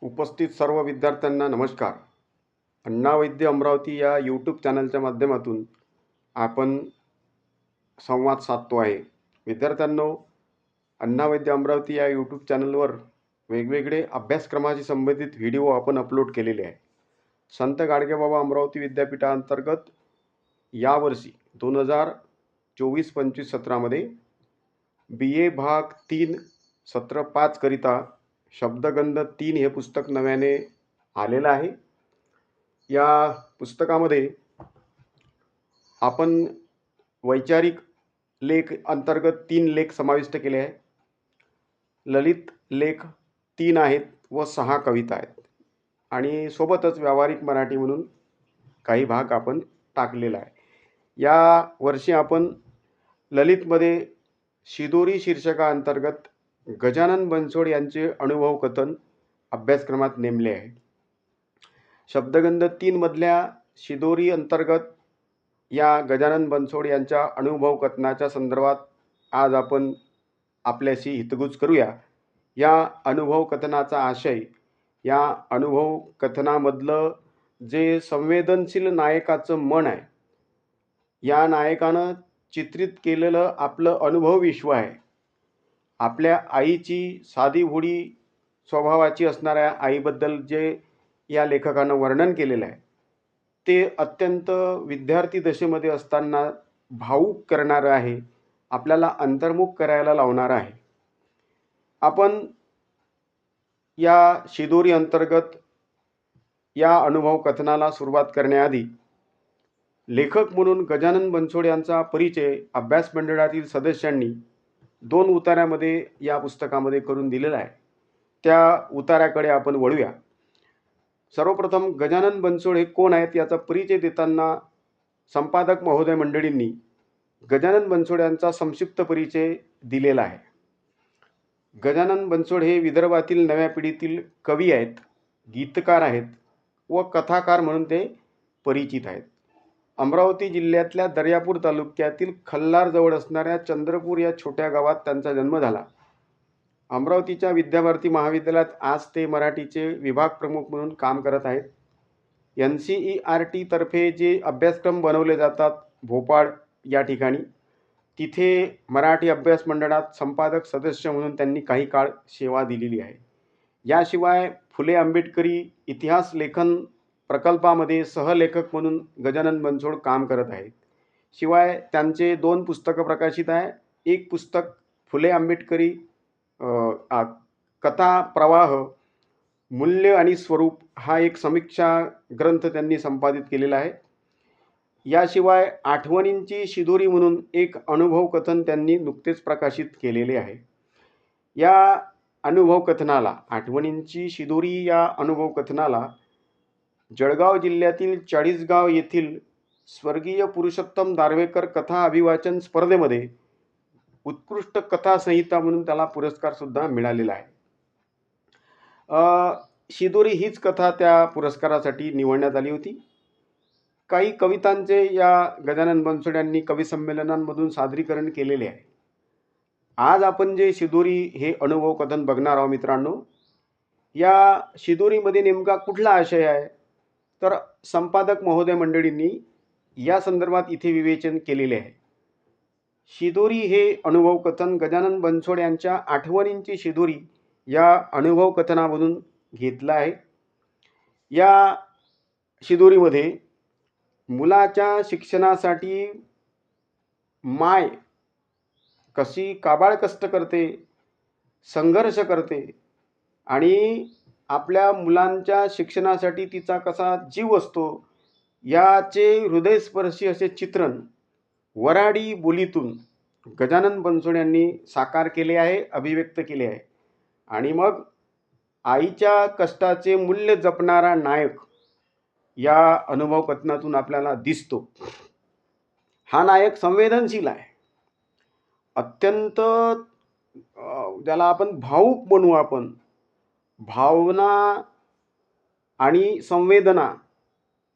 उपस्थित सर्व विद्यार्थ्यांना नमस्कार. अण्णा वैद्य अमरावती या यूट्यूब चॅनलच्या माध्यमातून आपण संवाद साधतो आहे. विद्यार्थ्यांनो, अण्णा वैद्य अमरावती या यूट्यूब चॅनलवर वेगवेगळे अभ्यासक्रमाशी संबंधित व्हिडिओ आपण अपलोड केलेले आहे. संत गाडगेबाबा अमरावती विद्यापीठाअंतर्गत यावर्षी 2024-25 सत्रामध्ये BA भाग 3 सत्र 5 करिता शब्दगंध 3 हे पुस्तक नव्याने आलेलं आहे. या पुस्तकामध्ये आपण वैचारिक लेख अंतर्गत 3 लेख समाविष्ट केले आहे. ललित लेख 3 आहेत व 6 कविता आहेत आणि सोबतच व्यावहारिक मराठी म्हणून काही भाग आपण टाकलेला आहे. या वर्षी आपण ललितमध्ये शिदोरी शीर्षकाअंतर्गत गजानन बनसोड यांचे अनुभव कथन अभ्यासक्रमात नेमले आहे. शब्दगंध 3 मधल्या शिदोरी अंतर्गत या गजानन बनसोड यांच्या अनुभव कथनाच्या संदर्भात आज आपण आपल्याशी हितगुज करूया. या अनुभव कथनाचा आशय, या अनुभव कथनामधलं जे संवेदनशील नायकाचं मन आहे, या नायकानं चित्रित केलेलं आपलं अनुभव विश्व आहे. आपल्या आईची साधीभोळी स्वभावाची असणाऱ्या आईबद्दल जे या लेखकानं वर्णन केलेलं आहे ते अत्यंत विद्यार्थी दशेमध्ये असताना भावूक करणारं आहे, आपल्याला अंतर्मुख करायला लावणारं आहे. आपण या शिदोरी अंतर्गत या अनुभव कथनाला सुरुवात करण्याआधी लेखक म्हणून गजानन बनसोड यांचा परिचय अभ्यास मंडळातील सदस्यांनी 2 उताऱ्यामध्ये या पुस्तकामध्ये करून दिलेला आहे. त्या उताऱ्याकडे आपण वळूया. सर्वप्रथम गजानन बनसोड हे कोण आहेत याचा परिचय देताना संपादक महोदय मंडळींनी गजानन बनसोड यांचा संक्षिप्त परिचय दिलेला आहे. गजानन बनसोड हे विदर्भातील नव्या पिढीतील कवी आहेत, गीतकार आहेत व कथाकार म्हणून ते परिचित आहेत. अमरावती जिल्ह्यातल्या दर्यापूर तालुक्यातील खल्लारजवळ असणाऱ्या चंद्रपूर या छोट्या गावात त्यांचा जन्म झाला. अमरावतीच्या विद्याभारती महाविद्यालयात आज ते मराठीचे विभाग प्रमुख म्हणून काम करत आहेत. NCERT तर्फे जे अभ्यासक्रम बनवले जातात भोपाळ या ठिकाणी, तिथे मराठी अभ्यास मंडळात संपादक सदस्य म्हणून त्यांनी काही काळ सेवा दिलेली आहे. याशिवाय फुले आंबेडकरी इतिहास लेखन प्रकल्पामध्ये सहलेखक म्हणून गजानन बनसोड काम करत आहेत. शिवाय त्यांचे 2 पुस्तकं प्रकाशित आहे. एक पुस्तक फुले आंबेडकरी कथा प्रवाह मूल्य आणि स्वरूप हा एक समीक्षा ग्रंथ त्यांनी संपादित केलेला आहे. याशिवाय आठवणींची शिदोरी म्हणून एक अनुभव कथन त्यांनी नुकतेच प्रकाशित केलेले आहे. या अनुभव कथनाला, आठवणींची शिदोरी या अनुभव कथनाला जळगाव जिल्ह्यातील चाळीसगाव येथील स्वर्गीय पुरुषोत्तम दारव्हेकर कथा अभिवाचन स्पर्धेमध्ये उत्कृष्ट कथा संहिता म्हणून त्याला पुरस्कार सुद्धा मिळालेला आहे. शिदोरी हीच कथा त्या पुरस्कारासाठी निवडण्यात आली होती. काही कवितांचे या गजानन बनसोड यांनी कवी संमेलनांमधून सादरीकरण केलेले आहे. आज आपण जे शिदोरी हे अनुभव कथन बघणार आहोत मित्रांनो, या शिदोरीमध्ये नेमका कुठला आशय आहे तर संपादक महोदय मंडळींनी या संदर्भात इथे विवेचन केलेले आहे. शिदोरी हे अनुभव कथन गजानन बनसोड यांच्या आठवणींची शिदोरी या अनुभव कथनामधून घेतलं आहे. या शिदोरीमध्ये मुलाच्या शिक्षणासाठी माय कशी काबाड कष्ट करते, संघर्ष करते आणि आपल्या मुलांच्या शिक्षणासाठी तिचा कसा जीव असतो याचे हृदयस्पर्शी असे चित्रण वऱ्हाडी बोलीतून गजानन बनसोड यांनी साकार केले आहे, अभिव्यक्त केले आहे. आणि मग आईच्या कष्टाचे मूल्य जपणारा नायक या अनुभव कथनातून आपल्याला दिसतो. हा नायक संवेदनशील आहे, अत्यंत ज्याला आपण भावूक म्हणू, आपण भावना आणि संवेदना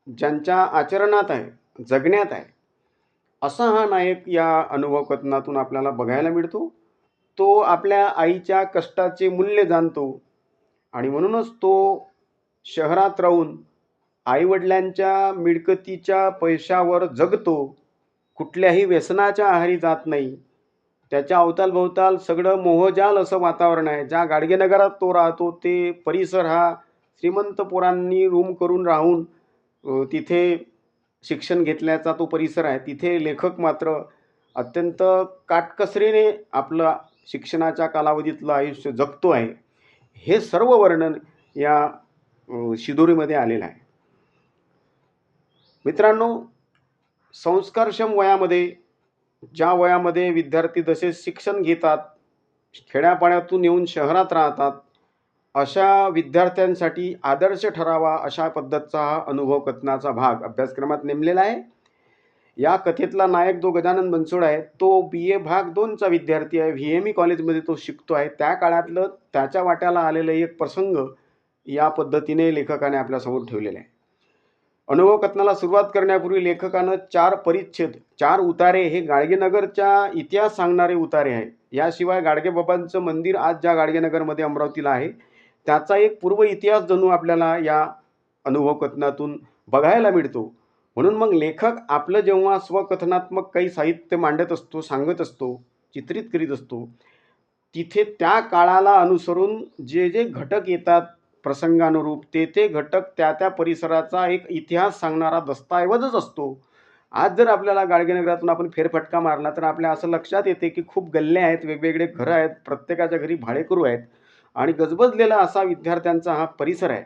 ज्यांच्या आचरणात आहे, जगण्यात आहे, असा हा नायक या अनुभव कथनातून आपल्याला बघायला मिळतो. तो आपल्या आईच्या कष्टाचे मूल्य जाणतो आणि म्हणूनच तो शहरात राहून आईवडिलांच्या मिळकतीच्या पैशावर जगतो, कुठल्याही व्यसनाच्या आहारी जात नाही. त्याच्या अवतालभोवताल सगळं मोहजाल असं वातावरण आहे. ज्या गाडगेनगरात तो राहतो ते परिसर हा श्रीमंत पोरांनी रूम करून राहून तिथे शिक्षण घेतल्याचा तो परिसर आहे. तिथे लेखक मात्र अत्यंत काटकसरीने आपलं शिक्षणाच्या कालावधीतलं आयुष्य जगतो आहे. हे सर्व वर्णन या शिदोरीमध्ये आलेलं आहे. मित्रांनो, संस्कारक्षम वयामध्ये, ज्या वयामध्ये विद्यार्थी जसे शिक्षण घेतात, खेड्यापाड्यातून येऊन शहरात राहतात, अशा विद्यार्थ्यांसाठी आदर्श ठरावा अशा पद्धतीचा हा अनुभव कथनाचा भाग अभ्यासक्रमात नेमलेला आहे. या कथेतला नायक जो गजानन बनसोड आहे तो BA भाग 2चा विद्यार्थी आहे. VME कॉलेजमध्ये तो शिकतो आहे. त्या काळातलं त्याच्या वाट्याला आलेलं एक प्रसंग या पद्धतीने लेखकाने आपल्यासमोर ठेवलेला आहे. अनुभव कथनाला सुरुवात करण्यापूर्वी लेखकानं 4 परिच्छेद, 4 उतारे हे गाडगेनगरचा इतिहास सांगणारे उतारे आहेत. याशिवाय गाडगेबाबांचं मंदिर आज ज्या गाडगेनगरमध्ये अमरावतीला आहे त्याचा एक पूर्व इतिहास जणू आपल्याला या अनुभव कथनातून बघायला मिळतो. म्हणून मग लेखक आपलं जेव्हा स्वकथनात्मक काही साहित्य मांडत असतो, सांगत असतो, चित्रित करीत असतो, तिथे त्या काळाला अनुसरून जे जे घटक येतात प्रसंगानुरूप ते घटक त्या परिसराचा एक इतिहास सांगणारा दस्तऐवजच असतो. आज जर आपल्याला गाडगेनगरातून आपण फेरफटका मारला तर आपल्या असं लक्षात येते की खूप गल्ल्या आहेत, वेगवेगळे घरं आहेत, प्रत्येकाच्या घरी भाडेकरू आहेत आणि गजबजलेला असा विद्यार्थ्यांचा हा परिसर आहे.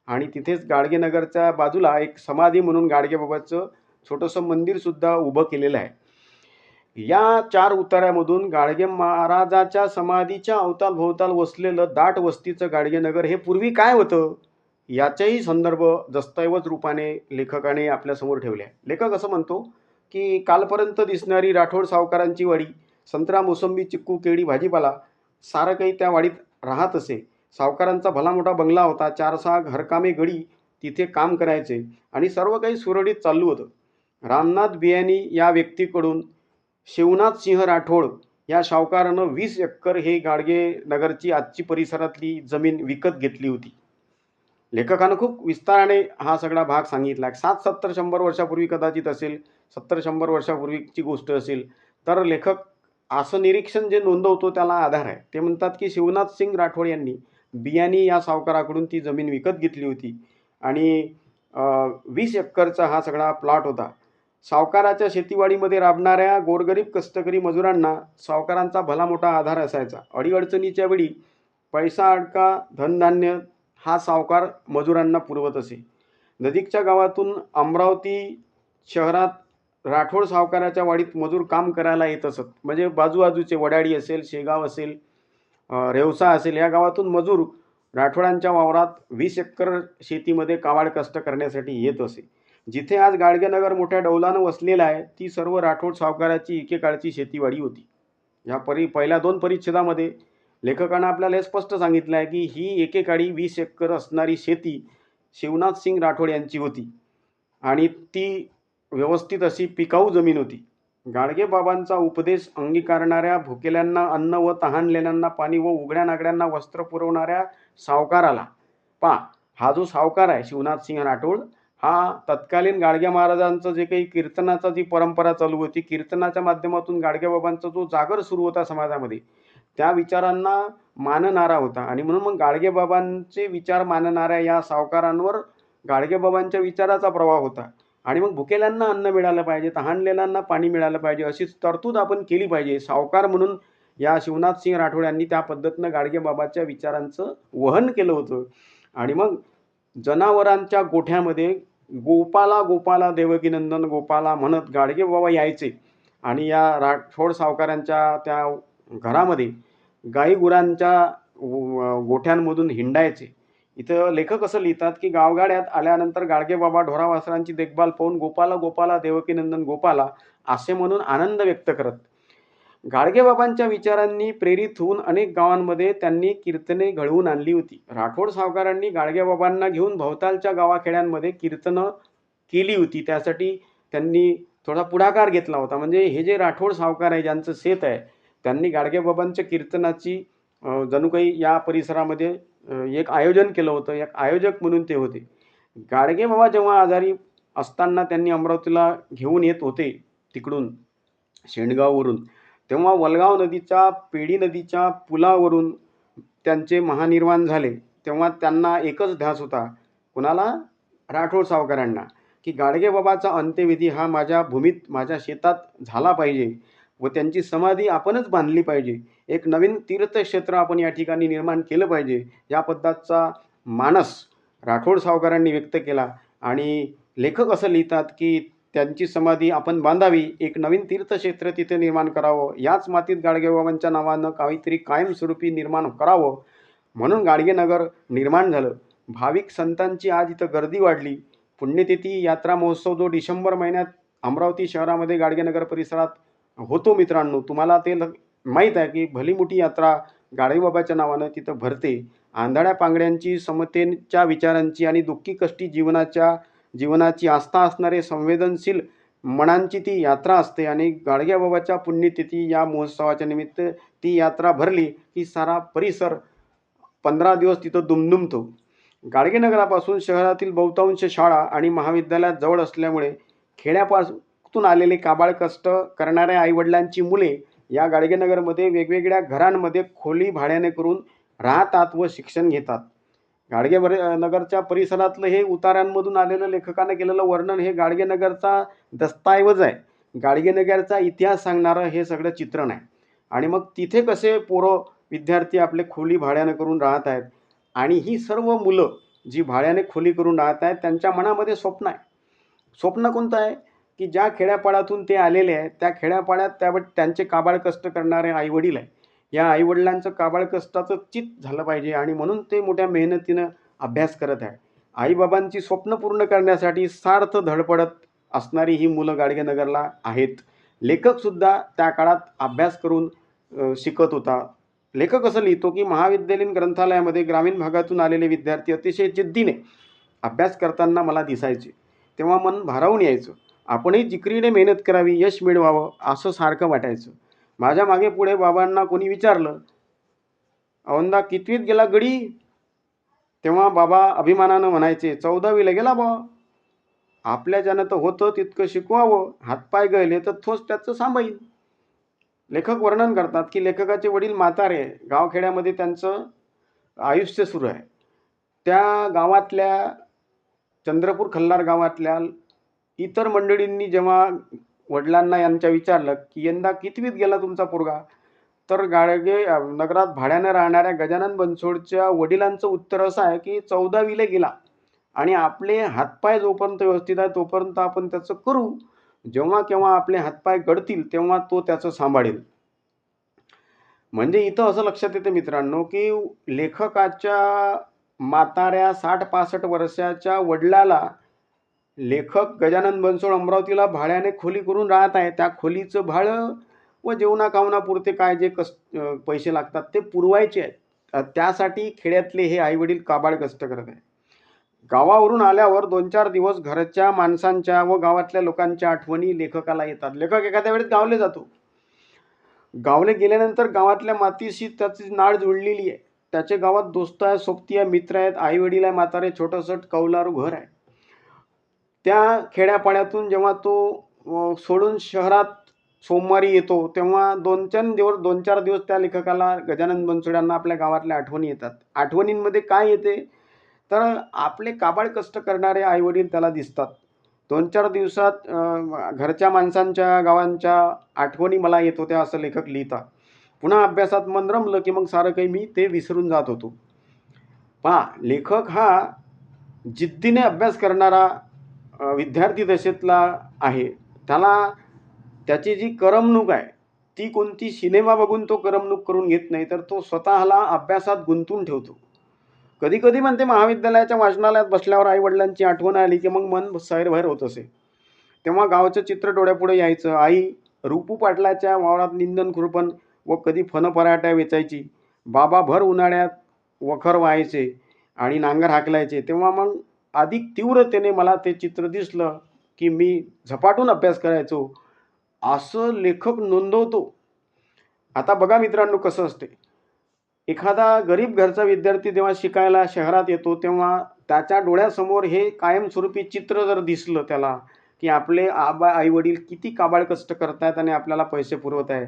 आणि तिथेच गाडगेनगरच्या बाजूला एक समाधी म्हणून गाडगेबाबाचं छोटंसं मंदिरसुद्धा उभं केलेलं आहे. या 4 उतार्यामधून गाडगे महाराजाच्या समाधीच्या अवतालभोवताल वसलेलं दाट वस्तीचं गाडगेनगर हे पूर्वी काय होतं याचाही संदर्भ दस्तऐवज रूपाने लेखकाने आपल्यासमोर ठेवले आहे. लेखक असं म्हणतो की कालपर्यंत दिसणारी राठोड सावकारांची वाडी, संत्रा, मोसंबी, चिक्कू, केळी, भाजीपाला सारं काही त्या वाडीत राहत असे. सावकारांचा भला मोठा बंगला होता. 4-6 घरकामे गडी तिथे काम करायचे आणि सर्व काही सुरळीत चालू होतं. रामनाथ बियाणी या व्यक्तीकडून शिवनाथ सिंह राठोड या सावकारानं 20 एकर हे गाडगेनगरची आजची परिसरातली जमीन विकत घेतली होती. लेखकानं खूप विस्ताराने हा सगळा भाग सांगितला. 60-70-100 वर्षापूर्वी कदाचित असेल, 70-100 वर्षापूर्वीची गोष्ट असेल. तर लेखक असं निरीक्षण जे नोंदवतो त्याला आधार आहे. ते म्हणतात की शिवनाथ सिंग राठोड यांनी बियाणी या सावकाराकडून ती जमीन विकत घेतली होती आणि 20 एकरचा हा सगळा प्लॉट होता. सावकाराच्या शेतीवाडीमध्ये राबणाऱ्या गोरगरीब कष्टकरी मजुरांना सावकारांचा भला मोठा आधार असायचा. अडीअडचणीच्या वेळी पैसा, अडका, धनधान्य हा सावकार मजुरांना पुरवत असे. नजीकच्या गावातून अमरावती शहरात राठोड सावकाराच्या वाडीत मजूर काम करायला येत असत. म्हणजे बाजूबाजूचे वडाडी असेल, शेगाव असेल, रेवसा असेल, या गावातून मजूर राठोडांच्या वावरात 20 एकर शेतीमध्ये काबाड कष्ट करण्यासाठी येत असे. जिथे आज गाडगेनगर मोठ्या डौलानं वसलेलं आहे ती सर्व राठोड सावकाराची एकेकाळची शेतीवाडी होती. या पहिल्या 2 परिच्छेदामध्ये लेखकानं आपल्याला हे स्पष्ट सांगितलं आहे की ही एकेकाळी 20 एकर असणारी शेती शिवनाथ सिंग राठोड यांची होती आणि ती व्यवस्थित अशी पिकाऊ जमीन होती. गाडगेबाबांचा उपदेश अंगीकारणाऱ्या, भुकेल्यांना अन्न व तहानलेल्यांना पाणी व उघड्या नागड्यांना वस्त्र पुरवणाऱ्या सावकाराला हा जो सावकार आहे शिवनाथ सिंह राठोड हा तत्कालीन गाडगे महाराजांचं जे काही कीर्तनाचा जी परंपरा चालू होती, कीर्तनाच्या माध्यमातून गाडगेबाबांचा जो जागर सुरू होता समाजामध्ये, त्या विचारांना मानणारा होता आणि म्हणून मग गाडगेबाबांचे विचार मानणाऱ्या या सावकारांवर गाडगेबाबांच्या विचाराचा प्रभाव होता. आणि मग भुकेल्यांना अन्न मिळालं पाहिजे, तहानलेल्यांना पाणी मिळालं पाहिजे, अशीच तरतूद आपण केली पाहिजे. सावकार म्हणून या शिवनाथ सिंह राठोड यांनी त्या पद्धतीनं गाडगेबाबाच्या विचारांचं वहन केलं होतं. आणि मग जनावरांच्या गोठ्यामध्ये गोपाला गोपाला देवकीनंदन गोपाला म्हणत गाडगेबाबा यायचे आणि या राठोड सावकारांच्या त्या घरामध्ये गाईगुरांच्या गोठ्यांमधून हिंडायचे. इथं लेखक असं लिहितात की गावगाड्यात आल्यानंतर गाडगेबाबा ढोरावासरांची देखभाल पाहून गोपाला गोपाला देवकीनंदन गोपाला असे म्हणून आनंद व्यक्त करत. गाडगेबाबांच्या विचारांनी प्रेरित होऊन अनेक गावांमध्ये त्यांनी कीर्तने घडवून आणली होती. राठोड सावकारांनी गाडगेबाबांना घेऊन भोवतालच्या गावाखेड्यांमध्ये कीर्तनं केली होती. त्यासाठी त्यांनी थोडा पुढाकार घेतला होता. म्हणजे हे जे राठोड सावकार आहे ज्यांचं शेत आहे त्यांनी गाडगेबाबांच्या कीर्तनाची जणू काही या परिसरामध्ये एक आयोजन केलं होतं. एक आयोजक म्हणून ते होते. गाडगेबाबा जेव्हा आजारी असताना त्यांनी अमरावतीला घेऊन येत होते तिकडून शेंडगाववरून, तेव्हा वलगाव नदीच्या, पेडी नदीच्या पुलावरून त्यांचे महानिर्वाण झाले. तेव्हा त्यांना एकच ध्यास होता. कुणाला? राठोड सावकारांना, की गाडगेबाबाचा अंत्यविधी हा माझ्या भूमीत, माझ्या शेतात झाला पाहिजे व त्यांची समाधी आपणच बांधली पाहिजे. एक नवीन तीर्थक्षेत्र आपण या ठिकाणी निर्माण केलं पाहिजे, या पद्धतीचा मानस राठोड सावकारांनी व्यक्त केला. आणि लेखक असं लिहितात की त्यांची समाधी आपण बांधावी, एक नवीन तीर्थक्षेत्र तिथे निर्माण करावं, याच मातीत गाडगेबाबांच्या नावानं काहीतरी कायमस्वरूपी निर्माण करावं, म्हणून गाडगेनगर निर्माण झालं. भाविक संतांची आज इथं गर्दी वाढली. पुण्यतिथी यात्रा महोत्सव जो डिसेंबर महिन्यात अमरावती शहरामध्ये गाडगेनगर परिसरात होतो मित्रांनो, तुम्हाला ते माहीत आहे की भली मोठी यात्रा गाडगेबाबाच्या नावानं तिथं भरते. आंधळ्या पांगड्यांची, समतेच्या विचारांची आणि दुःखी कष्टी जीवनाची आस्था असणारे संवेदनशील मनांची ती यात्रा असते. आणि गाडगेबाबाच्या पुण्यतिथी या महोत्सवाच्या निमित्त ती यात्रा भरली की सारा परिसर 15 दिवस तिथं दुमदुमतो. गाडगेनगरापासून शहरातील बहुतांश शाळा आणि महाविद्यालयात जवळ असल्यामुळे खेड्यापासून आलेले काबाड कष्ट करणाऱ्या आईवडिलांची मुले या गाडगेनगरमध्ये वेगवेगळ्या घरांमध्ये खोली भाड्याने करून राहतात व शिक्षण घेतात. गाडगेनगरच्या परिसरातलं हे उतार्यांमधून आलेलं लेखकानं केलेलं वर्णन हे गाडगेनगरचा दस्तऐवज आहे. गाडगेनगरचा इतिहास सांगणारं हे सगळं चित्रण आहे. आणि मग तिथे कसे पोरं विद्यार्थी आपले खोली भाड्यानं करून राहत आहेत, आणि ही सर्व मुलं जी भाड्याने खोली करून राहत आहेत त्यांच्या मनामध्ये स्वप्न आहे. स्वप्न कोणतं आहे? की ज्या खेड्यापाड्यातून ते आलेले आहेत त्या खेड्यापाड्यात त्यांचे काबाड कष्ट करणारे आईवडील आहे. या आईवडिलांचं काबाड कष्टाचं चित झालं पाहिजे आणि म्हणून ते मोठ्या मेहनतीनं अभ्यास करत आहे. आईबाबांची स्वप्न पूर्ण करण्यासाठी सार्थ धडपडत असणारी ही मुलं गाडगेनगरला आहेत. लेखकसुद्धा त्या काळात अभ्यास करून शिकत होता. लेखक असं लिहितो की महाविद्यालयीन ग्रंथालयामध्ये ग्रामीण भागातून आलेले विद्यार्थी अतिशय जिद्दीने अभ्यास करताना मला दिसायचे. तेव्हा मन भारावून यायचं. आपणही जिकरीने मेहनत करावी, यश मिळवावं असं सारखं वाटायचं. माझ्या मागे पुढे बाबांना कोणी विचारलं, औंदा कितवीत गेला गडी? तेव्हा बाबा अभिमानानं म्हणायचे, 14वीला गेला बा. आपल्याच्यानं तर होतं तितकं शिकवावं, हातपाय गळले तर थोस त्याचं सांभाळीन. लेखक वर्णन करतात की लेखकाचे वडील म्हातारे, गावखेड्यामध्ये त्यांचं आयुष्य सुरू आहे. त्या गावातल्या चंद्रपूर खल्लार गावातल्या इतर मंडळींनी जेव्हा वडिलांना यांच्या विचारलं की यंदा कितवीत गेला तुमचा पोरगा, तर नगरात भाड्यानं राहणाऱ्या गजानन बनसोडच्या वडिलांचं उत्तर असं आहे की 14वीला गेला आणि आपले हातपाय जोपर्यंत व्यवस्थित आहे तोपर्यंत आपण त्याचं करू, जेव्हा केव्हा आपले हातपाय गळतील तेव्हा तो त्याचं सांभाळेल. म्हणजे इथं असं लक्षात येतं मित्रांनो की लेखकाच्या म्हाताऱ्या 60-65 वर्षाच्या वडिलाला लेखक गजानन बनसोड अमरावतीला भाड्याने खोली करून राहत आहे. त्या खोलीचं भाडं व जेवणाखावणापुरते काय जे पैसे लागतात ते पुरवायचे आहेत. त्यासाठी खेड्यातले हे आईवडील काबाड कष्ट करत आहे. गावावरून आल्यावर 2-4 दिवस घरच्या माणसांच्या व गावातल्या लोकांच्या आठवणी लेखकाला येतात. लेखक एखाद्या वेळेस गावले जातो. गावले गेल्यानंतर गावातल्या मातीशी त्याची नाळ जुळलेली आहे. त्याच्या गावात दोस्त आहे, सोबती आहे, मित्र आहेत, आईवडील आहे, म्हातारे, छोटंसं कौलारू घर आहे. त्या खेड्यापाड्यातून जेव्हा तो सोडून शहरात सोमवारी येतो तेव्हा 2-4 दिवस त्या लेखकाला गजानन बनसोड आपल्या गावातल्या आठवणी येतात. आठवणींमध्ये काय येते तर आपले काबाड कष्ट करणारे आईवडील त्याला दिसतात. 2-4 दिवसात घरच्या माणसांच्या, गावांच्या आठवणी मला येत होत्या असं लेखक लिहितात. पुन्हा अभ्यासात मन रमलं की मग सारं काही मी ते विसरून जात होतो. पहा, लेखक हा जिद्दीने अभ्यास करणारा विद्यार्थी दशेतला आहे. त्याला त्याची जी करमणूक आहे ती कोणती सिनेमा बघून तो करमणूक करून घेत नाही, तर तो स्वतःला अभ्यासात गुंतवून ठेवतो. कधी कधी म्हणते महाविद्यालयाच्या वाचनालयात बसल्यावर आईवडिलांची आठवण आली की मग मन सैरभैर होत असे. तेव्हा गावचं चित्र डोळ्यापुढे यायचं. आई रूपू पाटलाच्या वावरात निंदन खुरपण व कधी फन पराठ्या वेचायची. बाबा भर उन्हाळ्यात वखर व्हायचे आणि नांगर हाकलायचे. तेव्हा मग अधिक तीव्रतेने मला ते चित्र दिसलं की मी झपाटून अभ्यास करायचो असं लेखक नोंदवतो. आता बघा मित्रांनो कसं असते, एखादा गरीब घरचा विद्यार्थी जेव्हा शिकायला शहरात येतो तेव्हा त्याच्या डोळ्यासमोर हे कायमस्वरूपी चित्र जर दिसलं त्याला, की आपले आई-वडील किती काबाड कष्ट करतायत आणि आपल्याला पैसे पुरवत आहे,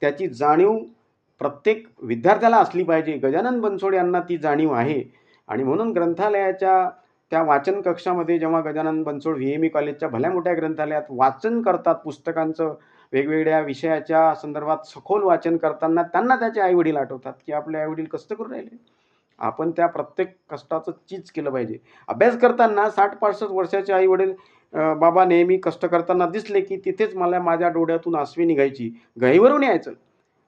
त्याची जाणीव प्रत्येक विद्यार्थ्याला असली पाहिजे. गजानन बनसोड यांना ती जाणीव आहे आणि म्हणून ग्रंथालयाच्या त्या वाचन कक्षामध्ये जेव्हा गजानन बनसोड व्ही.एम.ई. कॉलेजच्या भल्या मोठ्या ग्रंथालयात वाचन करतात पुस्तकांचं, वेगवेगळ्या विषयाच्या संदर्भात सखोल वाचन करताना त्यांना त्याचे आई-वडील आठवतात, की आपले आई-वडील कष्ट करून राहिले. आपण त्या प्रत्येक कष्टाचं चीज केलं पाहिजे. अभ्यास करताना 60-65 वर्षाचे आई-वडील बाबा नेहमी कष्ट करताना दिसले, की तिथेच मला माझ्या डोळ्यातून अश्रू निघायची. गहिवरून यायचं.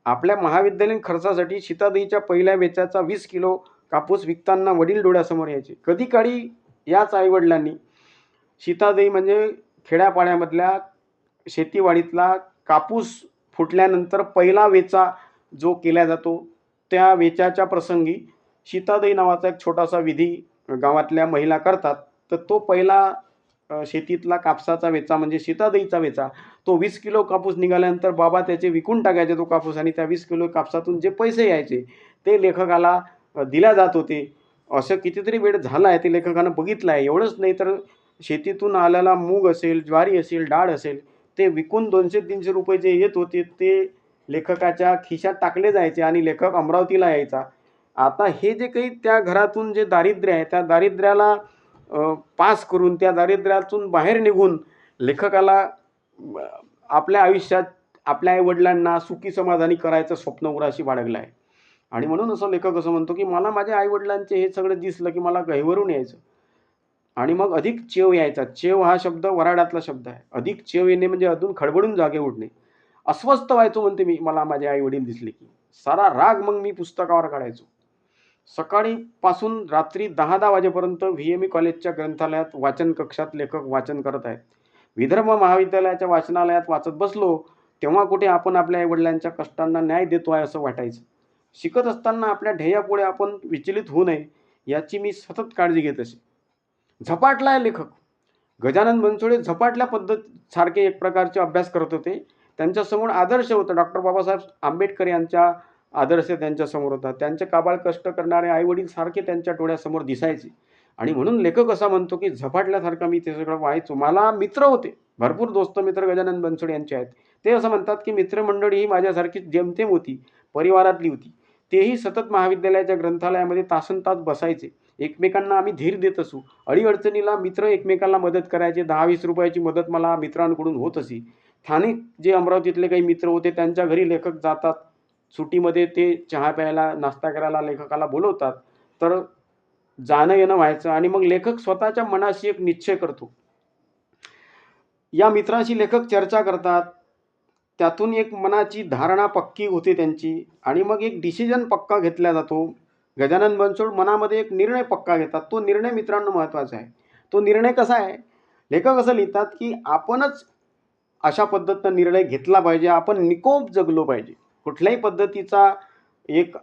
आपल्या महाविद्यालयीन खर्चासाठी सीतादेवीच्या पहिल्या वेचाचा 20 किलो कापूस विकताना वडील डोळ्यासमोर यायचे. कधी-काळी याच आई-वडिलांनी सीतादेवी म्हणजे खेड्यापाड्यामधल्या शेतीवाडीतला कापूस फुटल्यानंतर पहिला वेचा जो केला जातो, त्या वेचाच्या प्रसंगी सीतादेवी नावाचा एक छोटासा विधी गावातल्या महिला करतात. तर तो पहिला शेतीतला कापसाचा वेचा म्हणजे सीतादेवीचा वेचा, तो 20 किलो कापूस निघाल्यानंतर बाबा त्याचे विकून टाकायचे तो कापूस आणि त्या 20 किलो कापसातून जे पैसे यायचे ते लेखकाला दिल्या जात होते. असं कितीतरी वेळ झाला आहे, ते लेखकानं बघितलं आहे. एवढंच नाही तर शेतीतून आलेला मूग असेल, ज्वारी असेल, डाळ असेल, ते विकून 200-300 रुपये जे येत होते ते लेखकाच्या खिशात टाकले जायचे आणि लेखक अमरावतीला यायचा. आता हे जे काही त्या घरातून जे दारिद्र्य आहे, त्या दारिद्र्याला पास करून, त्या दारिद्र्यातून बाहेर निघून लेखकाला आपल्या आयुष्यात आपल्या आई-वडिलांना सुखी समाधानी करायचं स्वप्न उराशी बाळगलं आहे. आणि म्हणून असं लेखक असं म्हणतो, की मला माझ्या आई-वडिलांचे हे सगळं दिसलं, की मला गहिवरून यायचं आणि मग अधिक चेव यायचा. चेव हा शब्द वऱ्हाडातला शब्द आहे. अधिक चेव येणे म्हणजे अजून खडबडून जागे उठणे. अस्वस्थ व्हायचो म्हणते मी, मला माझे आई-वडील दिसले की. सारा राग मग मी पुस्तकावर काढायचो. सकाळी पासून रात्री 10-10 वाजेपर्यंत व्ही.एम.ई. कॉलेजच्या ग्रंथालयात वाचन कक्षात लेखक वाचन करत आहेत. विदर्भ महाविद्यालयाच्या वाचनालयात वाचत बसलो, तेव्हा कुठे आपण आपल्या आई-वडिलांच्या कष्टांना न्याय देतो आहे असं वाटायचं. शिकत असताना आपल्या ध्येयापुढे आपण विचलित होऊ नये, याची मी सतत काळजी घेत असे. झपाटला लेखक. गजानन बनसोडे झपाटल्या सारखे एक प्रकारचे अभ्यास करत होते. त्यांच्यासमोर आदर्श होता. डॉक्टर बाबासाहेब आंबेडकर यांचा आदर्श त्यांच्यासमोर होता. त्यांचे काबाड कष्ट करणारे आई-वडील सारखे त्यांच्या डोळ्यासमोर दिसायचे आणि म्हणून लेखक असा म्हणतो, की झपाटल्यासारखं मी ते सगळं व्हायचो. मला मित्र होते. भरपूर दोस्त मित्र गजानन बनसोडे यांचे आहेत. ते असं म्हणतात, की मित्रमंडळी ही माझ्यासारखी जेमतेम होती, परिवारातली होती. तेही सतत महाविद्यालयाच्या ग्रंथालयामध्ये तासनतास बसायचे. एकमेकांना आम्ही धीर देत असू. अडीअडचणीला मित्र एकमेकांना मदत करायचे. 10-20 रुपयाची मदत मला मित्रांकडून होत असे. स्थानिक जे अमरावतीतले काही मित्र होते त्यांच्या घरी लेखक जातात. सुट्टीमध्ये ते चहा प्यायला, नाश्ता करायला लेखकाला बोलवतात. तर जाणं येणं व्हायचं आणि मग लेखक स्वतःच्या मनाशी एक निश्चय करतो. या मित्राशी लेखक चर्चा करतात. त्यातून एक मनाची धारणा पक्की होते त्यांची आणि मग एक डिसिजन पक्का घेतला जातो. गजानन बनसोड मनामध्ये एक निर्णय पक्का घेतात. तो निर्णय मित्रांनो महत्त्वाचा आहे. तो निर्णय कसा आहे? लेखक असं लिहितात, की आपणच अशा पद्धतीनं निर्णय घेतला पाहिजे. आपण निकोप जगलो पाहिजे. कुठल्याही पद्धतीचा एक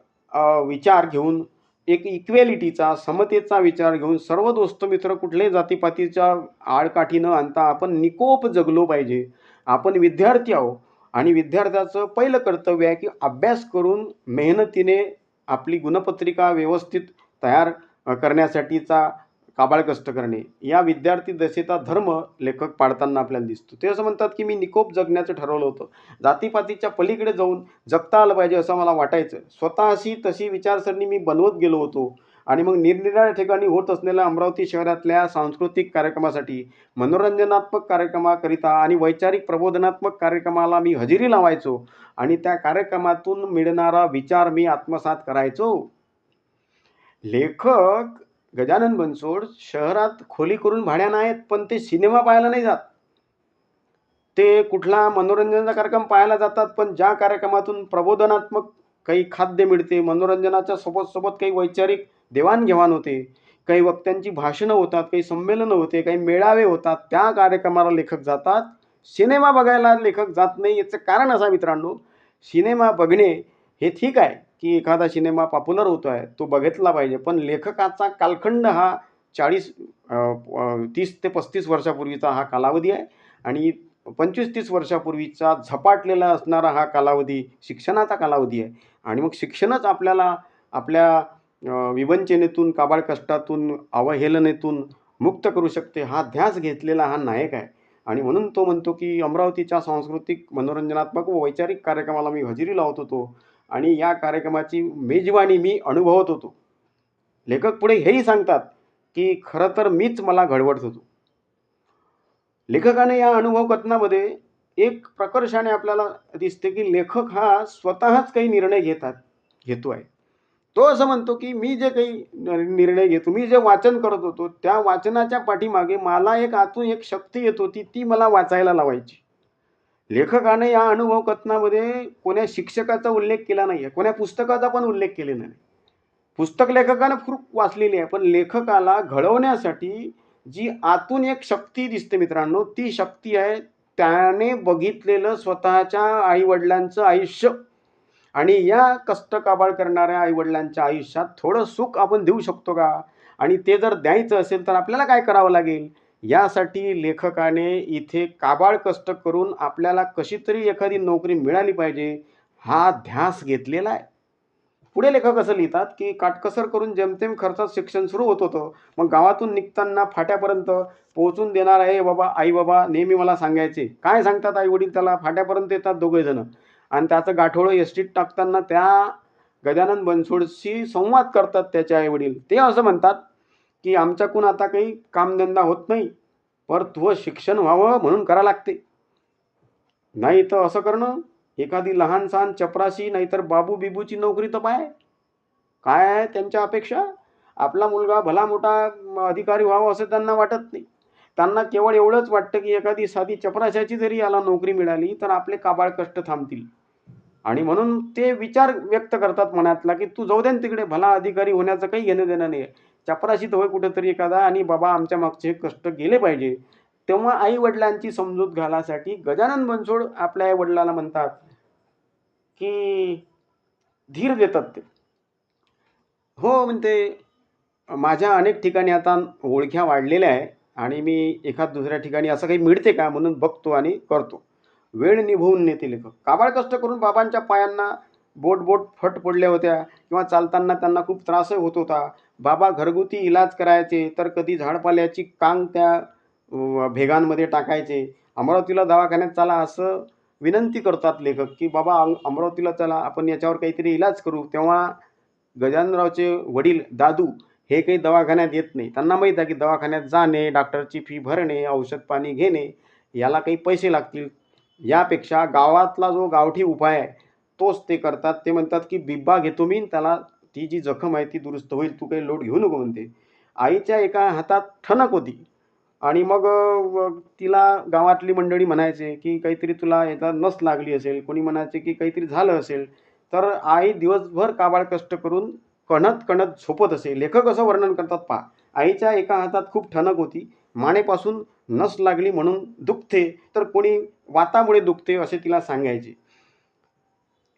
विचार घेऊन, एक इक्वॅलिटीचा, समतेचा विचार घेऊन सर्व दोस्त मित्र कुठल्याही जातीपातीच्या आडकाठी न आणता आपण निकोप जगलो पाहिजे. आपण विद्यार्थी आहोत आणि विद्यार्थ्याचं पहिलं कर्तव्य आहे, की अभ्यास करून मेहनतीने आपली गुणपत्रिका व्यवस्थित तयार करण्यासाठीचा काबाड कष्ट करणे. या विद्यार्थी दशेचा धर्म लेखक पाळताना आपल्याला दिसतो. ते असं म्हणतात, की मी निकोप जगण्याचं ठरवलं होतं. जातीपातीच्या पलीकडे जाऊन जगता आलं पाहिजे असं मला वाटायचं. स्वतःशी तशी विचारसरणी मी बनवत गेलो होतो आणि मग निरनिराळ्या ठिकाणी होत असलेल्या अमरावती शहरातल्या सांस्कृतिक कार्यक्रमासाठी, मनोरंजनात्मक कार्यक्रमाकरिता आणि वैचारिक प्रबोधनात्मक कार्यक्रमाला मी हजेरी लावायचो आणि त्या कार्यक्रमातून मिळणारा विचार मी आत्मसात करायचो. लेखक गजानन बनसोड शहरात खोली करून भाड्यानं आहेत, पण ते सिनेमा पाहायला नाही जात. ते कुठला मनोरंजनाचा कार्यक्रम पाहायला जातात, पण ज्या कार्यक्रमातून प्रबोधनात्मक काही खाद्य मिळते, मनोरंजनाच्या सोबत काही वैचारिक देवाणघेवाण होते, काही वक्त्यांची भाषणं होतात, काही संमेलनं होते, काही मेळावे होतात, त्या कार्यक्रमाला लेखक जातात. सिनेमा बघायला लेखक जात नाही. याचं कारण असं मित्रांनो, सिनेमा बघणे हे ठीक आहे, की एखादा सिनेमा पॉप्युलर होतो आहे, तो बघितला पाहिजे. पण लेखकाचा कालखंड हा 30 ते 35 वर्षापूर्वीचा हा कालावधी आहे आणि 25-30 वर्षापूर्वीचा झपाटलेला असणारा हा कालावधी शिक्षणाचा कालावधी आहे आणि मग शिक्षणच आपल्याला आपल्या विवंचनेतून, काबाड कष्टातून, अवहेलनेतून मुक्त करू शकते, हा ध्यास घेतलेला हा नायक आहे. आणि म्हणून तो म्हणतो की अमरावतीच्या सांस्कृतिक, मनोरंजनात्मक व वैचारिक कार्यक्रमाला मी हजेरी लावत होतो आणि या कार्यक्रमाची मेजवानी मी अनुभवत होतो. लेखक पुढे हेही सांगतात की खरं तर मीच मला घडवत होतो. लेखकाने या अनुभव कथनामध्ये एक प्रकर्षाने आपल्याला दिसते की लेखक हा स्वतःच काही निर्णय घेतो आहे. तो असं म्हणतो की मी जे काही निर्णय घेतो, मी जे वाचन करत होतो, त्या वाचनाच्या पाठीमागे मला एक आतून एक शक्ती येत होती, ती मला वाचायला लावायची. लेखकाने या अनुभव कथनामध्ये कोण्या शिक्षकाचा उल्लेख केला नाही आहे, कोण्या पुस्तकाचा पण उल्लेख केलेला नाही. पुस्तक लेखकानं खूप वाचलेली आहे, पण लेखकाला घडवण्यासाठी जी आतून एक शक्ती दिसते मित्रांनो, ती शक्ती आहे त्याने बघितलेलं स्वतःच्या आईवडिलांचं आयुष्य. आणि या कष्ट काबाड करणाऱ्या आईवडिलांच्या आयुष्यात थोडं सुख आपण देऊ शकतो का? आणि ते जर द्यायचं असेल तर आपल्याला काय करावं लागेल? यासाठी लेखकाने इथे काबाड कष्ट करून आपल्याला कशी तरी एखादी नोकरी मिळाली पाहिजे, हा ध्यास घेतलेला आहे. पुढे लेखक असं लिहितात की काटकसर करून जेमतेम खर्चात शिक्षण सुरू होत होतं. मग गावातून निघताना फाट्यापर्यंत पोहोचून देणार आहे बाबा, आई बाबा नेहमी मला सांगायचे. काय सांगतात आई वडील त्याला? फाट्यापर्यंत येतात दोघे जण आणि त्याचं गाठोडं एसटीत टाकताना त्या गजानन बनसोडशी संवाद करतात त्याचे आई वडील. ते असं म्हणतात की आमच्याकडून आता काही कामधंदा होत नाही, पर तुझं शिक्षण व्हावं म्हणून करा लागते. नाही तर असं करणं, एखादी लहान सहान चपराशी नाहीतर बाबू बिबूची नोकरी तर पाय. काय आहे त्यांच्या अपेक्षा? आपला मुलगा भला मोठा अधिकारी व्हावा असं त्यांना वाटत नाही. त्यांना केवळ एवढंच वाटतं की एखादी साधी चपराशाची जरी याला नोकरी मिळाली तर आपले काबाड कष्ट थांबतील. आणि म्हणून ते विचार व्यक्त करतात मनातला की तू जाऊ दे ना तिकडे, भला अधिकारी होण्याचं काही घेणं देणं नाही. चपराशीत होय कुठेतरी एखादा, आणि बाबा आमच्या मागचे कष्ट गेले पाहिजे. तेव्हा आई वडिलांची समजूत घालासाठी गजानन बनसोड आपल्या आई वडिलांना म्हणतात की धीर देतात ते. हो म्हणते, माझ्या अनेक ठिकाणी आता ओळख्या वाढलेल्या आहे आणि मी एखाद दुसऱ्या ठिकाणी असं काही मिळते का म्हणून बघतो आणि करतो. वेळ निभवून नेते लेखक. काबाड कष्ट करून बाबांच्या पायांना बोट बोट फट पडल्या होत्या किंवा चालताना त्यांना खूप त्रासही होत होता. बाबा घरगुती इलाज करायचे तर कधी झाडपाल्याची कांग त्या भेगांमध्ये टाकायचे. अमरावतीला दवाखान्यात चला असं विनंती करतात लेखक की बाबा अमरावतीला चला, आपण याच्यावर काहीतरी इलाज करू. तेव्हा गजाननरावचे वडील दादू हे काही दवाखान्यात येत नाही. त्यांना माहीत आहे की दवाखान्यात जाणे, डॉक्टरची फी भरणे, औषध पाणी घेणे याला काही पैसे लागतील. यापेक्षा गावातला जो गावठी उपाय आहे तोच ते करतात. ते म्हणतात की बिब्बा घेतो मी, त्याला ती जी जखम आहे ती दुरुस्त होईल, तू काही लोट घेऊ नको म्हणते. आईच्या एका हातात ठणक होती आणि मग तिला गावातली मंडळी म्हणायचे की काहीतरी तुला याचा नस लागली असेल, कोणी म्हणायचे की काहीतरी झालं असेल. तर आई दिवसभर काबाड कष्ट करून कणत कणत झोपत असे. लेखक असं वर्णन करतात पहा. आईच्या एका हातात खूप ठणक होती, मानेपासून नस लागली म्हणून दुखते, तर कोणी वातामुळे दुखते असे तिला सांगायचे.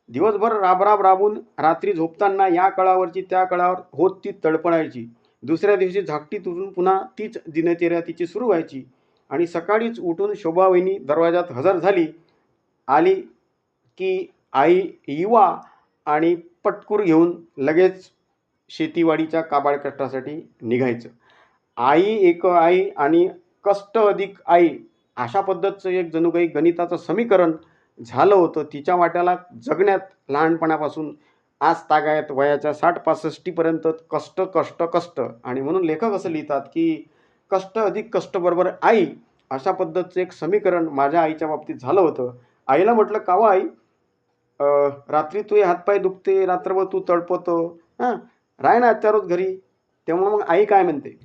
दिवसभर राबराब राबून रात्री झोपताना या कळावरची त्या कळावर होत ती तडपडायची. दुसऱ्या दिवशी झाकटी तुटून पुन्हा तीच दिनचर्या तिची सुरू व्हायची आणि सकाळीच उठून शोभावहिनी दरवाजात हजर आली की आई युवा आणि पटकूर घेऊन लगेच शेतीवाडीच्या काबाड कष्टासाठी निघायचं. आई एक आई आणि कष्ट अधिक आई अशा पद्धतीचं एक जणू काही गणिताचं समीकरण झालं होतं तिच्या वाट्याला जगण्यात. लहानपणापासून आज तागायत वयाच्या 60-65 पर्यंत कष्ट कष्ट कष्ट. आणि म्हणून लेखक असं लिहितात की कष्ट अधिक कष्ट बरोबर आई, अशा पद्धतीचं एक समीकरण माझ्या आईच्या बाबतीत झालं होतं. आईला म्हटलं, का हो आई, रात्री तुझे हातपाय दुखते, रात्रभर तू तडपतो, हां, राह ना आजच्या रोज घरी. तेव्हा मग आई काय म्हणते,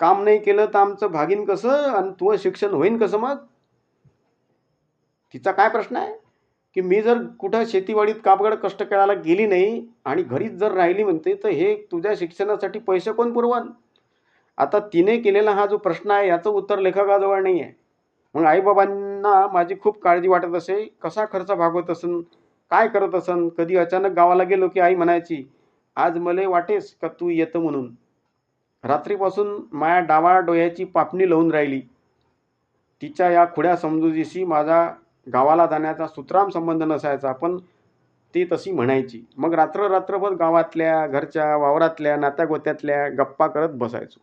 काम नाही केलं तर आमचं भागीन कसं आणि तुझं शिक्षण होईन कसं? मग तिचा काय प्रश्न आहे की मी जर कुठं शेतीवाडीत काबाड कष्ट करायला गेली नाही आणि घरीच जर राहिली म्हणते, तर हे तुझ्या शिक्षणासाठी पैसे कोण पुरवन? आता तिने केलेला हा जो प्रश्न आहे याचं उत्तर लेखकाजवळ नाही आहे. मग आईबाबांना माझी खूप काळजी वाटत असे. कसा खर्च भागवत असन, काय करत असन. कधी अचानक गावाला गेलो की आई म्हणायची, आज मले वाटेस का तू येतं म्हणून. रात्रीपासून माया डावा डोळ्याची पापणी लावून राहिली. तिच्या या खुड्या समजुतीशी माझा गावाला जाण्याचा सुतराम संबंध नसायचा, पण ती तशी म्हणायची. मग रात्रभर गावातल्या, घरच्या, वावरातल्या, नात्यागोत्यातल्या गप्पा करत बसायचो.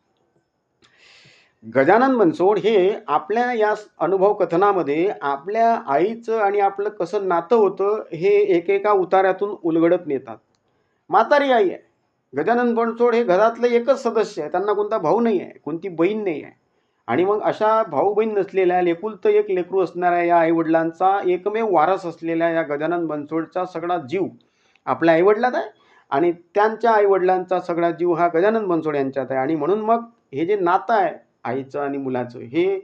गजानन बनसोड हे आपल्या या अनुभव कथनामध्ये आपल्या आईचं आणि आपलं कसं नातं होतं हे एकेका उतार्यातून उलगडत नेतात. म्हातारी आई आहे. गजानन बनसोड हे घरातलं एकच सदस्य आहे. त्यांना कोणता भाऊ नाही आहे, कोणती बहीण नाही आहे. आणि मग अशा भाऊ बहीण नसलेल्या, एकुलतं एक लेकरू असणाऱ्या या आईवडिलांचा एकमेव वारस असलेल्या या गजानन बनसोडचा सगळा जीव आपल्या आईवडिलात आहे आणि त्यांच्या आईवडिलांचा सगळा जीव हा गजानन बनसोड यांच्यात आहे. आणि म्हणून मग हे जे नातं आहे आईचं आणि मुलाचं, हे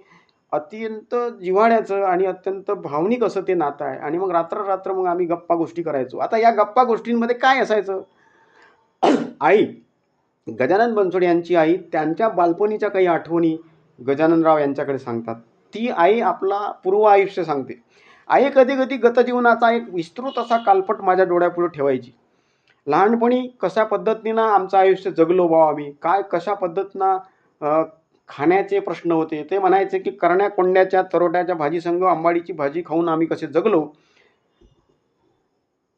अत्यंत जिव्हाळ्याचं आणि अत्यंत भावनिक असं ते नातं आहे. आणि मग रात्र मग आम्ही गप्पा गोष्टी करायचो. आता या गप्पा गोष्टींमध्ये काय असायचं? आई, गजानन बनसोड यांची आई त्यांच्या बालपणीच्या काही आठवणी गजाननराव यांच्याकडे सांगतात. ती आई आपला पूर्व आयुष्य सांगते. आई कधी कधी गतजीवनाचा एक विस्तृत असा कालपट माझ्या डोळ्यापुढे ठेवायची. लहानपणी कशा पद्धतीनं आमचं आयुष्य जगलो बा आम्ही, काय कशा पद्धतीनं खाण्याचे प्रश्न होते. ते म्हणायचे की करण्या कोंड्याच्या तरोट्याच्या भाजीसंग आंबाडीची भाजी खाऊन आम्ही कसे जगलो.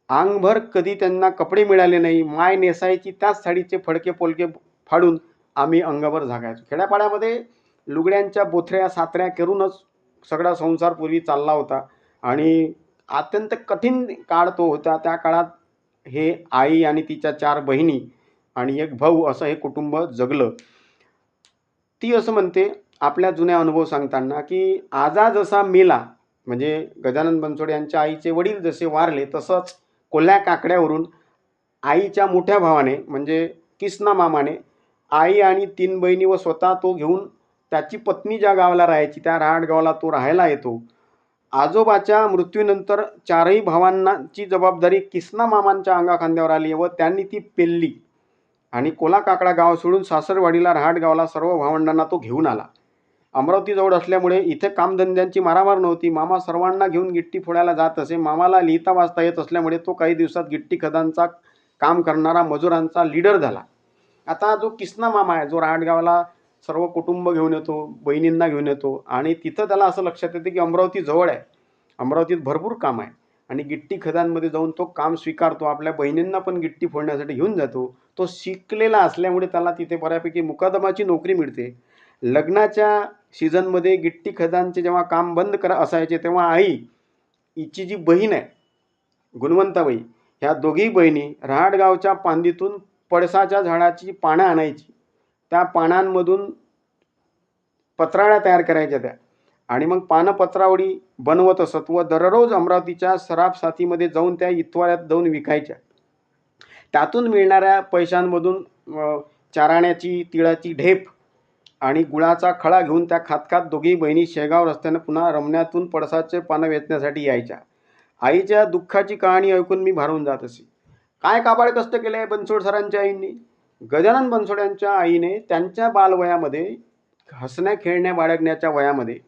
अंगभर कधी त्यांना कपडे मिळाले नाही. माय नेसायची त्याच साडीचे फडके पोलके फाडून आम्ही अंगावर झाकायचो. खेड्यापाड्यामध्ये लुगड्यांच्या बोथऱ्या सातऱ्या करूनच सगळा संसार पूर्वी चालला होता आणि अत्यंत कठीण काळ तो होता. त्या काळात हे आई आणि तिच्या 4 बहिणी आणि एक भाऊ असं हे कुटुंब जगलं. ती असं म्हणते आपल्या जुन्या अनुभव सांगताना की आजा जसा मेला, म्हणजे गजानन बनसोड यांच्या आईचे वडील जसे वारले तसंच कोल्ह्या काकड्यावरून आईच्या मोठ्या भावाने म्हणजे किसना मामाने आई आणि 3 बहिणी व स्वतः तो घेऊन त्याची पत्नी ज्या गावाला राहायची त्या रहाड गावाला तो राहायला येतो. आजोबाच्या मृत्यूनंतर 4ही भावांची जबाबदारी किसना मामांच्या अंगाखांद्यावर आली व त्यांनी ती पेलली आणि कोला काकडा गाव सोडून सासरवाडीला रहाड गावाला सर्व भावंडांना तो घेऊन आला. अमरावतीजवळ असल्यामुळे इथे कामधंद्यांची मारामार नव्हती. मामा सर्वांना घेऊन गिट्टी फोडायला जात असे. मामाला लिहिता वाचता येत असल्यामुळे तो काही दिवसात गिट्टी खदांचा काम करणारा मजुरांचा लीडर झाला. आता जो किसना मामा आहे, जो रहाटगावाला सर्व कुटुंब घेऊन येतो, बहिणींना घेऊन येतो आणि तिथं त्याला असं लक्षात येते की अमरावती जवळ आहे, अमरावतीत भरपूर काम आहे आणि गिट्टी खदांमध्ये जाऊन तो काम स्वीकारतो. आपल्या बहिणींना पण गिट्टी फोडण्यासाठी घेऊन जातो. तो शिकलेला असल्यामुळे त्याला तिथे बऱ्यापैकी मुकादमाची नोकरी मिळते. लग्नाच्या सीझनमध्ये गिट्टी खदांचे जेव्हा काम बंद असायचे तेव्हा आई, हिची जी बहीण आहे गुणवंताबाई, ह्या दोघी बहिणी रहाटगावच्या पांदीतून पळसाच्या झाडाची पानं आणायची. त्या पानांमधून पत्रावळ्या तयार करायच्या त्या आणि मग पानपत्रावळी बनवत असत व दररोज अमरावतीच्या सराफसाथीमध्ये जाऊन त्या इतवाऱ्यात जाऊन विकायच्या. त्यातून मिळणाऱ्या पैशांमधून चाराण्याची तिळाची ढेप आणि गुळाचा खळा घेऊन त्या खात दोघी बहिणी शेगाव रस्त्यानं पुन्हा रमण्यातून पळसाचे पानं वेचण्यासाठी यायच्या. आईच्या दुःखाची कहाणी ऐकून मी भारून जात असे. काय काबाड कष्ट केले आहे बनसोड सरांच्या आईंनी. गजानन बनसोड यांच्या आईने त्यांच्या बालवयामध्ये, हसण्या खेळण्या बाळगण्याच्या वयामध्ये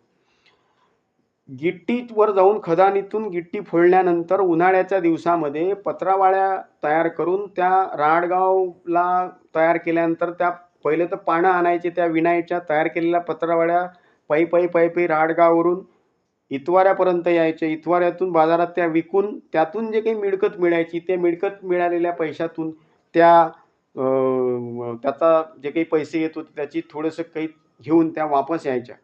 गिट्टीवर जाऊन खदानीतून गिट्टी फोडल्यानंतर उन्हाळ्याच्या दिवसामध्ये पत्रावळ्या तयार करून त्या रहाटगावला तयार केल्यानंतर त्या पहिले तर पानं आणायचे, त्या विणायच्या. तयार केलेल्या पत्रावळ्या पायी रहाटगाववरून इतवाऱ्यापर्यंत यायचे. इतवाऱ्यातून बाजारात त्या विकून त्यातून जे काही मिळकत मिळायची, ते मिळकत मिळालेल्या पैशातून त्याचा जे काही पैसे येत होते त्याची थोडंसं काही घेऊन त्या वापस यायच्या.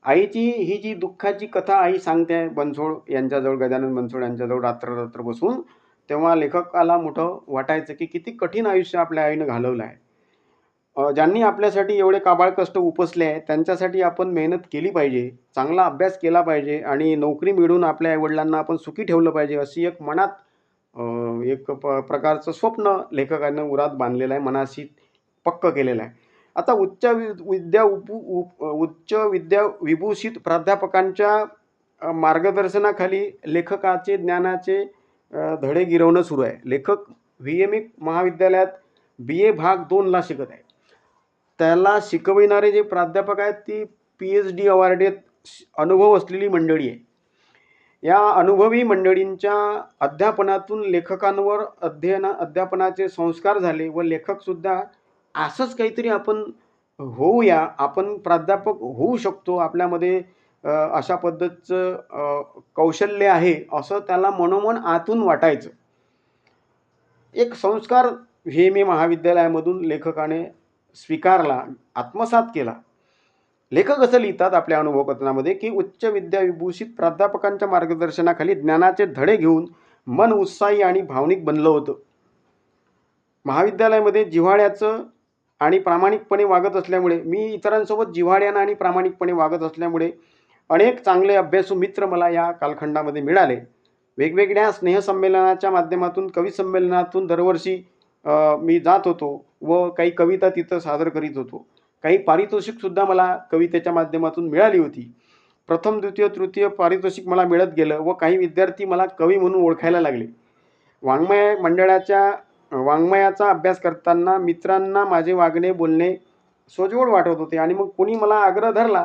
आईची ही जी दुःखाची कथा आई सांगते बनसोड यांच्याजवळ, गजानन बनसोड यांच्याजवळ रात्र बसून, तेव्हा लेखकाला मोठं वाटायचं की किती कठीण आयुष्य आपल्या आईनं घालवलं आहे. ज्यांनी आपल्यासाठी एवढे काबाड कष्ट उपसले आहे त्यांच्यासाठी आपण मेहनत केली पाहिजे, चांगला अभ्यास केला पाहिजे आणि नोकरी मिळवून आपल्या आईवडिलांना आपण सुखी ठेवलं पाहिजे, अशी एक मनात एक प्रकारचं स्वप्न लेखकानं उरात बांधलेलं आहे, मनाशी पक्क केलेलं आहे. आता उच्च विद्या विभूषित प्राध्यापकांच्या मार्गदर्शनाखाली लेखकाचे ज्ञानाचे धडे गिरवणं सुरू आहे. लेखक VME महाविद्यालयात BA भाग 2ला शिकत आहे. त्याला शिकविणारे जे प्राध्यापक आहेत ती PhD अवॉर्डेड अनुभव असलेली मंडळी आहे. या अनुभवी मंडळींच्या अध्यापनातून लेखकांवर अध्यापनाचे संस्कार झाले व लेखकसुद्धा असंच काहीतरी आपण होऊया, आपण प्राध्यापक होऊ शकतो, आपल्यामध्ये अशा पद्धतीचं कौशल्य आहे असं त्याला मनोमन आतून वाटायचं. एक संस्कार हे मी महाविद्यालयामधून लेखकाने स्वीकारला, आत्मसात केला. लेखक असं लिहितात आपल्या अनुभव कथनामध्ये, की उच्च विद्याविभूषित प्राध्यापकांच्या मार्गदर्शनाखाली ज्ञानाचे धडे घेऊन मन उत्साही आणि भावनिक बनलं होतं. महाविद्यालयामध्ये जिव्हाळ्याचं आणि प्रामाणिकपणे वागत असल्यामुळे, मी इतरांसोबत जिव्हाळ्यानं आणि प्रामाणिकपणे वागत असल्यामुळे अनेक चांगले अभ्यासू मित्र मला या कालखंडामध्ये मिळाले. वेगवेगळ्या स्नेहसंमेलनाच्या माध्यमातून, कवी संमेलनातून दरवर्षी मी जात होतो व काही कविता तिथं सादर करीत होतो. काही पारितोषिकसुद्धा मला कवितेच्या माध्यमातून मिळाली होती. प्रथम, द्वितीय, तृतीय पारितोषिक मला मिळत गेलं व काही विद्यार्थी मला कवी म्हणून ओळखायला लागले. वाङ्मयाचा अभ्यास करताना मित्रांना माझे वागणे, बोलणे सोज्वळ वाटत होते आणि मग कोणी मला आग्रह धरला,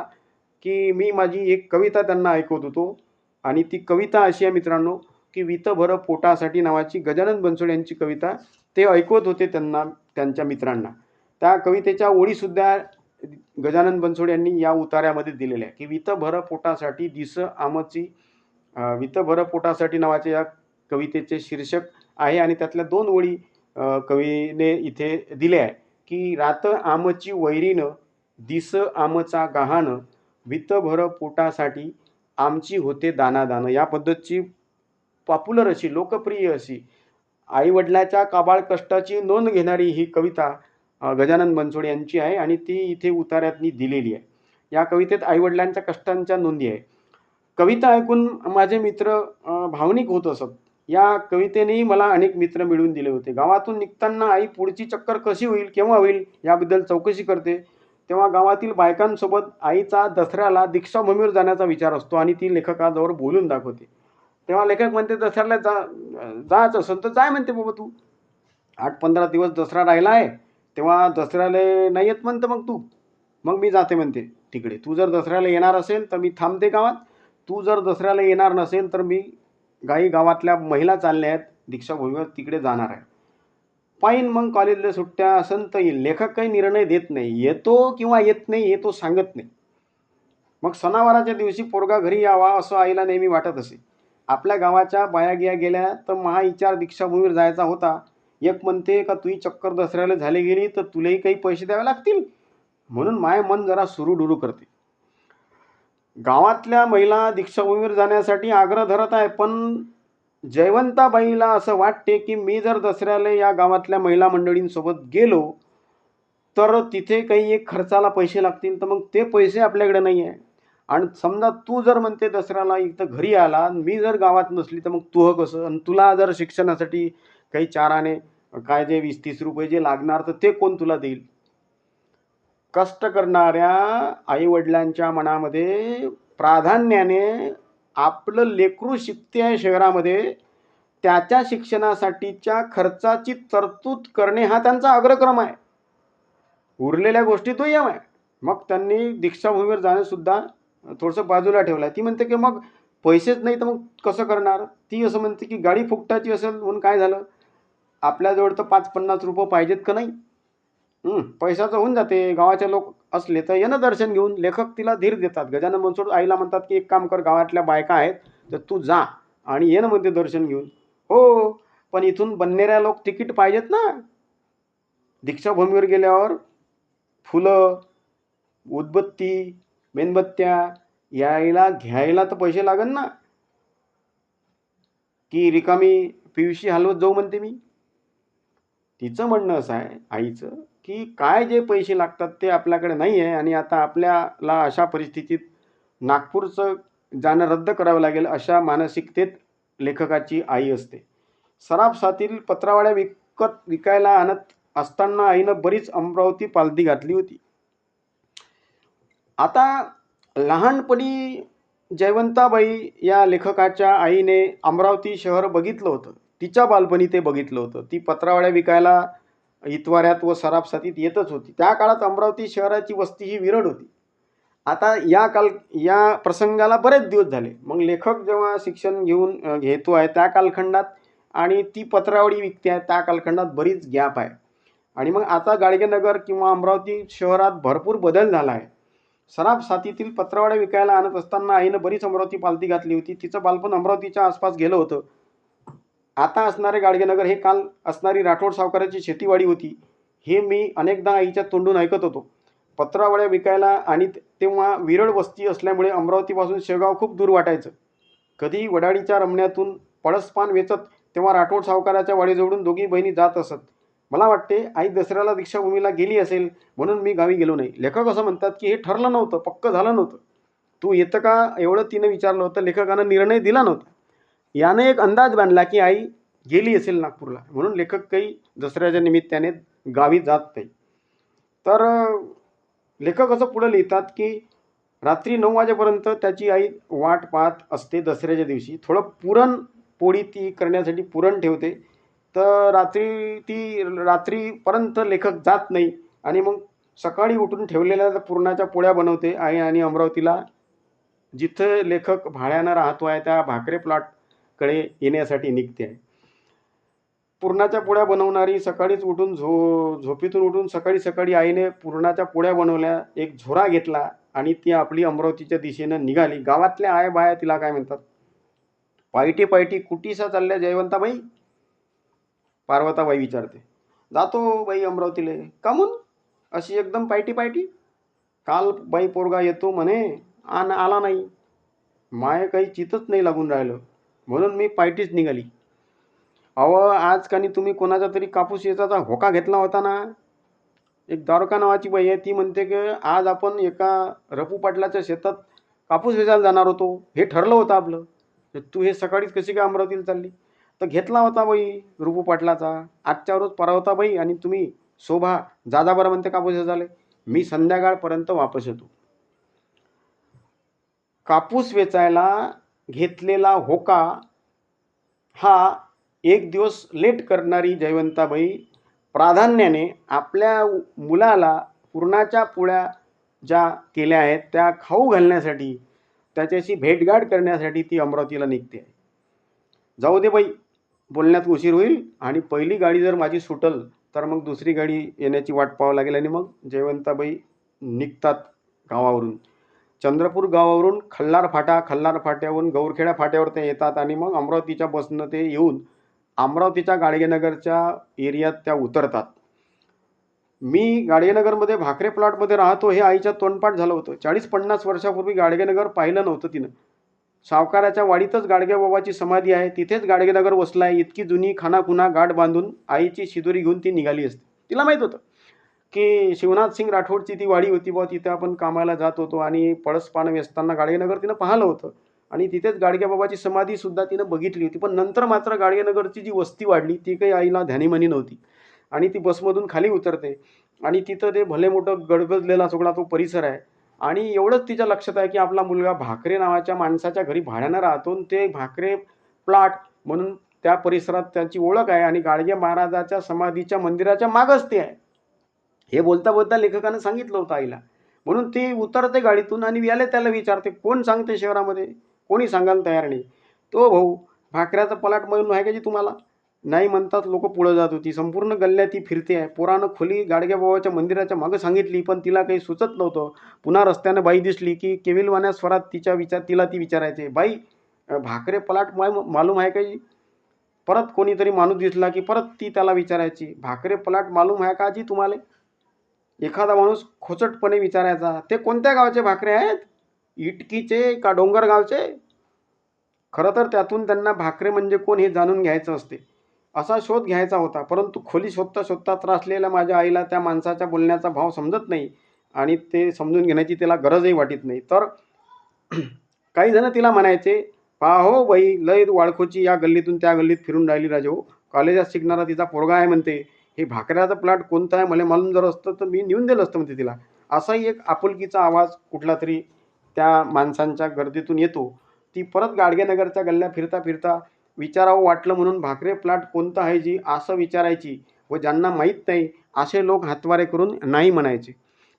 की मी माझी एक कविता त्यांना ऐकवत होतो. आणि ती कविता अशी आहे मित्रांनो, की "वित भर पोटासाठी" नावाची गजानन बनसोडे यांची कविता ते ऐकवत होते त्यांना, त्यांच्या मित्रांना. त्या कवितेच्या ओळीसुद्धा गजानन बनसोडे यांनी या उतार्यामध्ये दिलेल्या आहे, की "वित भर पोटासाठी दिस आमची", "वित भर पोटासाठी" नावाच्या या कवितेचे शीर्षक आहे आणि त्यातल्या 2 ओळी कवीने इथे दिल्या आहे, की "रात आमची वैरीण, दिस आमचा गहाण, वित भर पोटासाठी आमची होते दाना-दान". या पद्धतची पॉप्युलर अशी, लोकप्रिय अशी, आईवडिलाच्या काबाड कष्टाची नोंद घेणारी ही कविता गजानन बनसोडे यांची आहे आणि ती इथे उतार्यातनी दिलेली आहे. या कवितेत आईवडिलांच्या कष्टांच्या नोंदी आहे. कविता ऐकून माझे मित्र भावनिक होत असत. या कवितेनेही मला अनेक मित्र मिळवून दिले होते. गावातून निघताना आई पुढची चक्कर कशी होईल, केव्हा होईल याबद्दल चौकशी करते. तेव्हा गावातील बायकांसोबत आईचा दसऱ्याला दीक्षाभूमीवर जाण्याचा विचार असतो आणि ती लेखकाजवळ बोलून दाखवते. तेव्हा लेखक म्हणते, "दसऱ्याला जायचं असेल तर जाय म्हणते बाबा तू. 8-15 दिवस दसरा राहिला आहे, तेव्हा दसऱ्याला नाही येत म्हणतं मग तू. मग मी जाते म्हणते तिकडे. तू जर दसऱ्याला येणार असेल तर मी थांबते गावात. तू जर दसऱ्याला येणार नसेल तर मी गावातल्या महिला चालल्या आहेत दीक्षाभूमीवर, तिकडे जाणार आहे. पाहिन मग कॉलेजला सुट्ट्या असेल तर येईल." लेखक काही निर्णय देत नाही. येतो किंवा येत नाही हे तो सांगत नाही. मग सणावाराच्या दिवशी पोरगा घरी यावा असं आईला नेहमी वाटत असे. आपल्या गावाच्या बाया गेल्या तर महाविचार दीक्षाभूमीवर जायचा होता. एक म्हणते का तुही चक्कर दसऱ्याला झाली गेली तर तुलाही काही पैसे द्यावे लागतील, म्हणून माय मन जरा सुरू करते. गावातल्या महिला दीक्षाभूमीवर जाण्यासाठी आग्रह धरत आहे, पण जयवंताबाईला असं वाटते की मी जर दसऱ्याला या गावातल्या महिला मंडळींसोबत गेलो तर तिथे काही एक खर्चाला पैसे लागतील, तर मग ते पैसे आपल्याकडे नाही आहे. आणि समजा तू जर म्हणते दसऱ्याला इथं घरी आला, मी जर गावात नसली तर मग तू कसं, आणि तुला जर शिक्षणासाठी काही 4 आणे काय जे 20-30 रुपये जे लागणार तर ते कोण तुला देईल. कष्ट करणाऱ्या आईवडिलांच्या मनामध्ये प्राधान्याने आपलं लेकरू शिकते आहे शहरामध्ये, त्याच्या शिक्षणासाठीच्या खर्चाची तरतूद करणे हा त्यांचा अग्रक्रम आहे. उरलेल्या गोष्टी तो आहे. मग त्यांनी दीक्षाभूमीवर जाणंसुद्धा थोडंसं बाजूला ठेवलं आहे. ती म्हणते की मग पैसेच नाही तर मग कसं करणार. ती असं म्हणते की गाडी फुकटाची असेल म्हणून काय झालं, आपल्याजवळ तर 5-50 रुपये पाहिजेत का नाही. पैशाचं होऊन जाते. गावाचे लोक असले तर ये ना दर्शन घेऊन. लेखक तिला धीर देतात. गजानन बनसोड आईला म्हणतात की एक काम कर, गावातल्या बायका आहेत तर तू जा आणि ये ना म्हणते दर्शन घेऊन. हो, पण इथून बनणाऱ्या लोक तिकीट पाहिजेत ना. दीक्षाभूमीवर गेल्यावर फुलं, उदबत्ती, मेणबत्त्या यायला घ्यायला तर पैसे लागेल ना, की रिकामी पिवशी हलवत जाऊ म्हणते मी. तिचं म्हणणं असं आहे आईचं, की काय जे पैसे लागतात ते आपल्याकडे नाही आहे आणि आता आपल्याला अशा परिस्थितीत नागपूरचं जाणं रद्द करावं लागेल अशा मानसिकतेत लेखकाची आई असते. सराफसातील पत्रावळ्या विकायला आणत असताना आईनं बरीच अमरावती पालथी घातली होती. आता लहानपणी जयवंताबाई या लेखकाच्या आईने अमरावती शहर बघितलं होतं. तिच्या बालपणी ते बघितलं होतं. ती पत्रावळ्या विकायला इतवाऱ्यात व सराफसातीत येतच होती. त्या काळात अमरावती शहराची वस्ती ही विरळ होती. आता या प्रसंगाला बरेच दिवस झाले. मग लेखक जेव्हा शिक्षण घेतो आहे त्या कालखंडात आणि ती पत्रावळी विकते आहे त्या कालखंडात बरीच गॅप आहे. आणि मग आता गाडगेनगर किंवा अमरावती शहरात भरपूर बदल झाला आहे. सराफसातीतील पत्रावळ्या विकायला आणत असताना आईनं बरीच अमरावती पालथी घातली होती. तिचं बालपण अमरावतीच्या आसपास गेलं होतं. आता असणारे गाडगेनगर हे काल असणारी राठोड सावकाराची शेतीवाडी होती, हे मी अनेकदा आईच्या तोंडून ऐकत होतो. पत्रावळ्या विकायला आणि तेव्हा विरळ वस्ती असल्यामुळे अमरावतीपासून शेगाव खूप दूर वाटायचं. कधी वडाळीच्या रमण्यातून पळसपान वेचत तेव्हा राठोड सावकाराच्या वाडीजवळून दोघी बहिणी जात असत. मला वाटते आई दसऱ्याला दीक्षाभूमीला गेली असेल म्हणून मी गावी गेलो नाही. लेखक असं म्हणतात की हे ठरलं नव्हतं, पक्क झालं नव्हतं. तू येतं का एवढं तिनं विचारलं होतं. लेखकानं निर्णय दिला नव्हता. याने एक अंदाज बांधला की आई गेली असेल नागपूरला, म्हणून लेखक काही दसऱ्याच्या निमित्ताने गावी जात नाही. तर लेखक असं पुढं लिहितात की रात्री 9 वाजेपर्यंत त्याची आई वाट पाहत असते. दसऱ्याच्या दिवशी थोडं पुरणपोळी ती करण्यासाठी पुरण ठेवते. तर रात्रीपर्यंत लेखक जात नाही आणि मग सकाळी उठून ठेवलेल्या पुरणाच्या पोळ्या बनवते आई आणि अमरावतीला जिथं लेखक भाड्यानं राहतो आहे त्या भाकरे प्लॉटकडे येण्यासाठी निघते आहे. पुरणाच्या पोळ्या बनवणारी सकाळीच उठून झोपेतून उठून सकाळी सकाळी आईने पुरणाच्या पोळ्या बनवल्या, एक झोरा घेतला आणि ती आपली अमरावतीच्या दिशेनं निघाली. गावातल्या आया बाया तिला काय म्हणतात, पायटी पायटी कुटीसा चालल्या जयवंताबाई? पार्वताबाई विचारते. जातो बाई अमरावतीले. कामून अशी एकदम पायटी पायटी? काल बाई पोरगा येतो म्हणे आणि आला नाही. माय काही चितच नाही लागून राहिलं म्हणून मी पायटीच निघाली. अहो आज कानी तुम्ही कोणाचा तरी कापूस येचाचा होका घेतला होता ना. एक द्वारका नावाची बाई आहे, ती म्हणते की आज आपण एका रफू पाटलाच्या शेतात कापूस वेचायला जाणार होतो, हे ठरलं होतं आपलं. तू हे सकाळीच कशी काय अमरावतीला चालली? तर घेतला होता बाई रुपू पाटलाचा. आजच्या रोज पार्वताबाई आणि तुम्ही शोभा जादा बरं म्हणते कापूस वेचायला. मी संध्याकाळपर्यंत वापस येतो. कापूस वेचायला घेतलेला होका हा एक दिवस लेट करणारी जयवंताबाई प्राधान्याने आपल्या मुलाला पुरणाच्या पोळ्या ज्या केल्या आहेत त्या खाऊ घालण्यासाठी, त्याच्याशी भेटगाठ करण्यासाठी ती अमरावतीला निघते आहे. जाऊ दे बाई, बोलण्यात उशीर होईल आणि पहिली गाडी जर माझी सुटल तर मग दुसरी गाडी येण्याची वाट पाहावं लागेल. आणि मग जयवंताबाई निघतात गावावरून. चंद्रपूर गावावरून खल्लार फाट्यावरून गौरखेडा फाट्यावर ते येतात आणि मग अमरावतीच्या बसनं ते येऊन अमरावतीच्या गाडगेनगरच्या एरियात त्या उतरतात. मी गाडगेनगरमध्ये भाकरे प्लॉटमध्ये राहतो हे आईच्या तोंडपाठ झालं होतं. 40-50 वर्षापूर्वी गाडगेनगर पाहिलं नव्हतं तिनं. सावकाराच्या वाडीतच गाडगेबाबाची समाधी आहे, तिथेच गाडगेनगर वसलं आहे. इतकी जुनी खानाखुना गाठ बांधून आईची शिदोरी घेऊन ती निघाली असते. तिला माहीत होतं की शिवनाथ सिंग राठोडची ती वाडी होती बुवा, तिथे आपण कामाला जात होतो आणि पळसपान वेचताना गाडगेनगर तिनं पाहिलं होतं आणि तिथेच गाडगेबाबाची समाधीसुद्धा तिनं बघितली होती. पण नंतर मात्र गाडगेनगरची जी वस्ती वाढली ती काही आईला ध्यानीमनी नव्हती आणि ती बसमधून खाली उतरते आणि तिथं ते भले मोठं गडगडलेला सगळा तो परिसर आहे. आणि एवढंच तिच्या लक्षात आहे की आपला मुलगा भाकरे नावाच्या माणसाच्या घरी भाड्यानं राहतो आणि ते भाकरे प्लॉट म्हणून त्या परिसरात त्याची ओळख आहे आणि गाडगे महाराजाच्या समाधीच्या मंदिराच्या मागच ते आहे. हे बोलता बोलता लेखकानं सांगितलं होतं आईला. म्हणून ती उतरते गाडीतून आणि याले त्याला विचारते, कोण सांगते शहरामध्ये? कोणी सांगायला तयार नाही. तो भाऊ भाकऱ्याचा पलाट म्हणून आहे का जी तुम्हाला? नाही म्हणतात लोक पुढं जात होती. संपूर्ण गल्ल्या ती फिरते आहे. पोरानं खोली गाडगेबाबाच्या मंदिराच्या मागं सांगितली पण तिला काही सुचत नव्हतं. पुन्हा रस्त्यानं बाई दिसली की केविलवाण्या स्वरात तिला ती विचारायचे, बाई भाकरे पलाट मालूम आहे का जी? परत कोणीतरी माणूस दिसला की परत ती त्याला विचारायची, भाकरे पलाट मालूम आहे का जी तुम्हाला? एखादा माणूस खोचटपणे विचारायचा, ते कोणत्या गावचे भाकरे आहेत? इटकीचे का डोंगरगावचे? खरं तर त्यातून त्यांना भाकरे म्हणजे कोण हे जाणून घ्यायचं असते. असा शोध घ्यायचा होता. परंतु खोली शोधता शोधता त्रासलेल्या माझ्या आईला त्या माणसाच्या बोलण्याचा भाव समजत नाही आणि ते समजून घेण्याची तिला गरजही वाटत नाही. तर काही जण तिला म्हणायचे, पहा हो बाई, लय वाळखोची या गल्लीतून त्या गल्लीत फिरून राहिली राजे हो. कॉलेजात शिकणारा तिचा पोरगा आहे म्हणते. हे भाकऱ्याचा प्लॉट कोणता आहे मला मालूम जर असतं तर मी नेऊन दिलं असतं म्हणते तिला. असाही एक आपुलकीचा आवाज कुठला तरी त्या माणसांच्या गर्दीतून येतो. ती परत गाडगेनगरच्या गल्ल्या फिरता फिरता विचारावं वाटलं म्हणून भाकरे प्लॉट कोणता आहे जी असं विचारायची व ज्यांना माहीत नाही असे लोक हातवारे करून नाही म्हणायचे.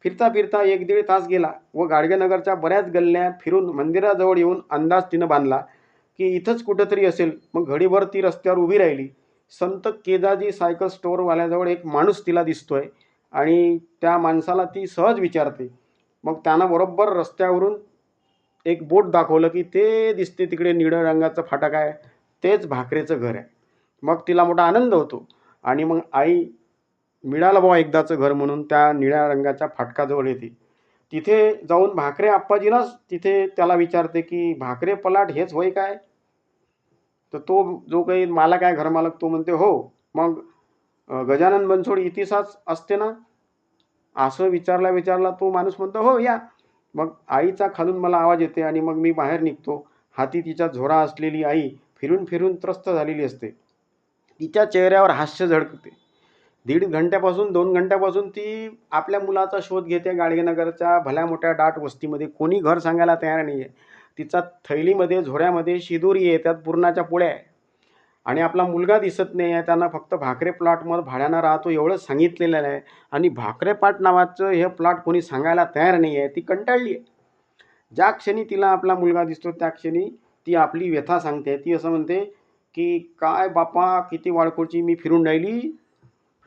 फिरता फिरता 1-1.5 तास गेला व गाडगेनगरच्या बऱ्याच गल्ल्या फिरून मंदिराजवळ येऊन अंदाज तिनं बांधला की इथंच कुठंतरी असेल. मग घडीभर ती रस्त्यावर उभी राहिली. संत केदाजी सायकल स्टोअरवाल्याजवळ एक माणूस तिला दिसतोय आणि त्या माणसाला ती सहज विचारते, मग त्यानं बरोबर रस्त्यावरून एक बोट दाखवलं की ते दिसते तिकडे निळ्या रंगाचं फाटक आहे, तेच भाकरेचं घर आहे. मग तिला मोठा आनंद होतो आणि मग आई मिळालं बुवा एकदाचं घर म्हणून त्या निळ्या रंगाच्या फाटकाजवळ येते. तिथे जाऊन भाकरे आप्पाजीलाच तिथे त्याला विचारते की भाकरे पलाट हेच होय काय? तर तो जो काही मालक आहे घरमालक तो म्हणते हो. मग गजानन बनसोड इतिहास असते ना, असं विचारला तो माणूस म्हणतो हो या. मग आईचा खालून मला आवाज येते आणि मग मी बाहेर निघतो. हाती तिच्या झोरा असलेली आई फिरून फिरून त्रस्त झालेली असते. तिच्या चेहऱ्यावर हास्य झळकते. 1.5 घंट्यापासून 2 घंट्यापासून ती आपल्या मुलाचा शोध घेते गाडगेनगरच्या भल्या मोठ्या दाट वस्तीमध्ये. कोणी घर सांगायला तयार नाही आहे. तिचा थैलीमध्ये झोऱ्यामध्ये शिदोरी आहे, त्यात पुरणाच्या पोळ्या आहे आणि आपला मुलगा दिसत नाही आहे. त्यांना फक्त भाकरे प्लॉटमध्ये भाड्यानं राहतो एवढंच सांगितलेलं आहे आणि भाकरे प्लॉट नावाचं हे प्लॉट कोणी सांगायला तयार नाही आहे. ती कंटाळली आहे. ज्या क्षणी तिला आपला मुलगा दिसतो त्या क्षणी ती आपली व्यथा सांगते. ती असं म्हणते की काय बापा किती वाळकोची मी फिरून राहिली.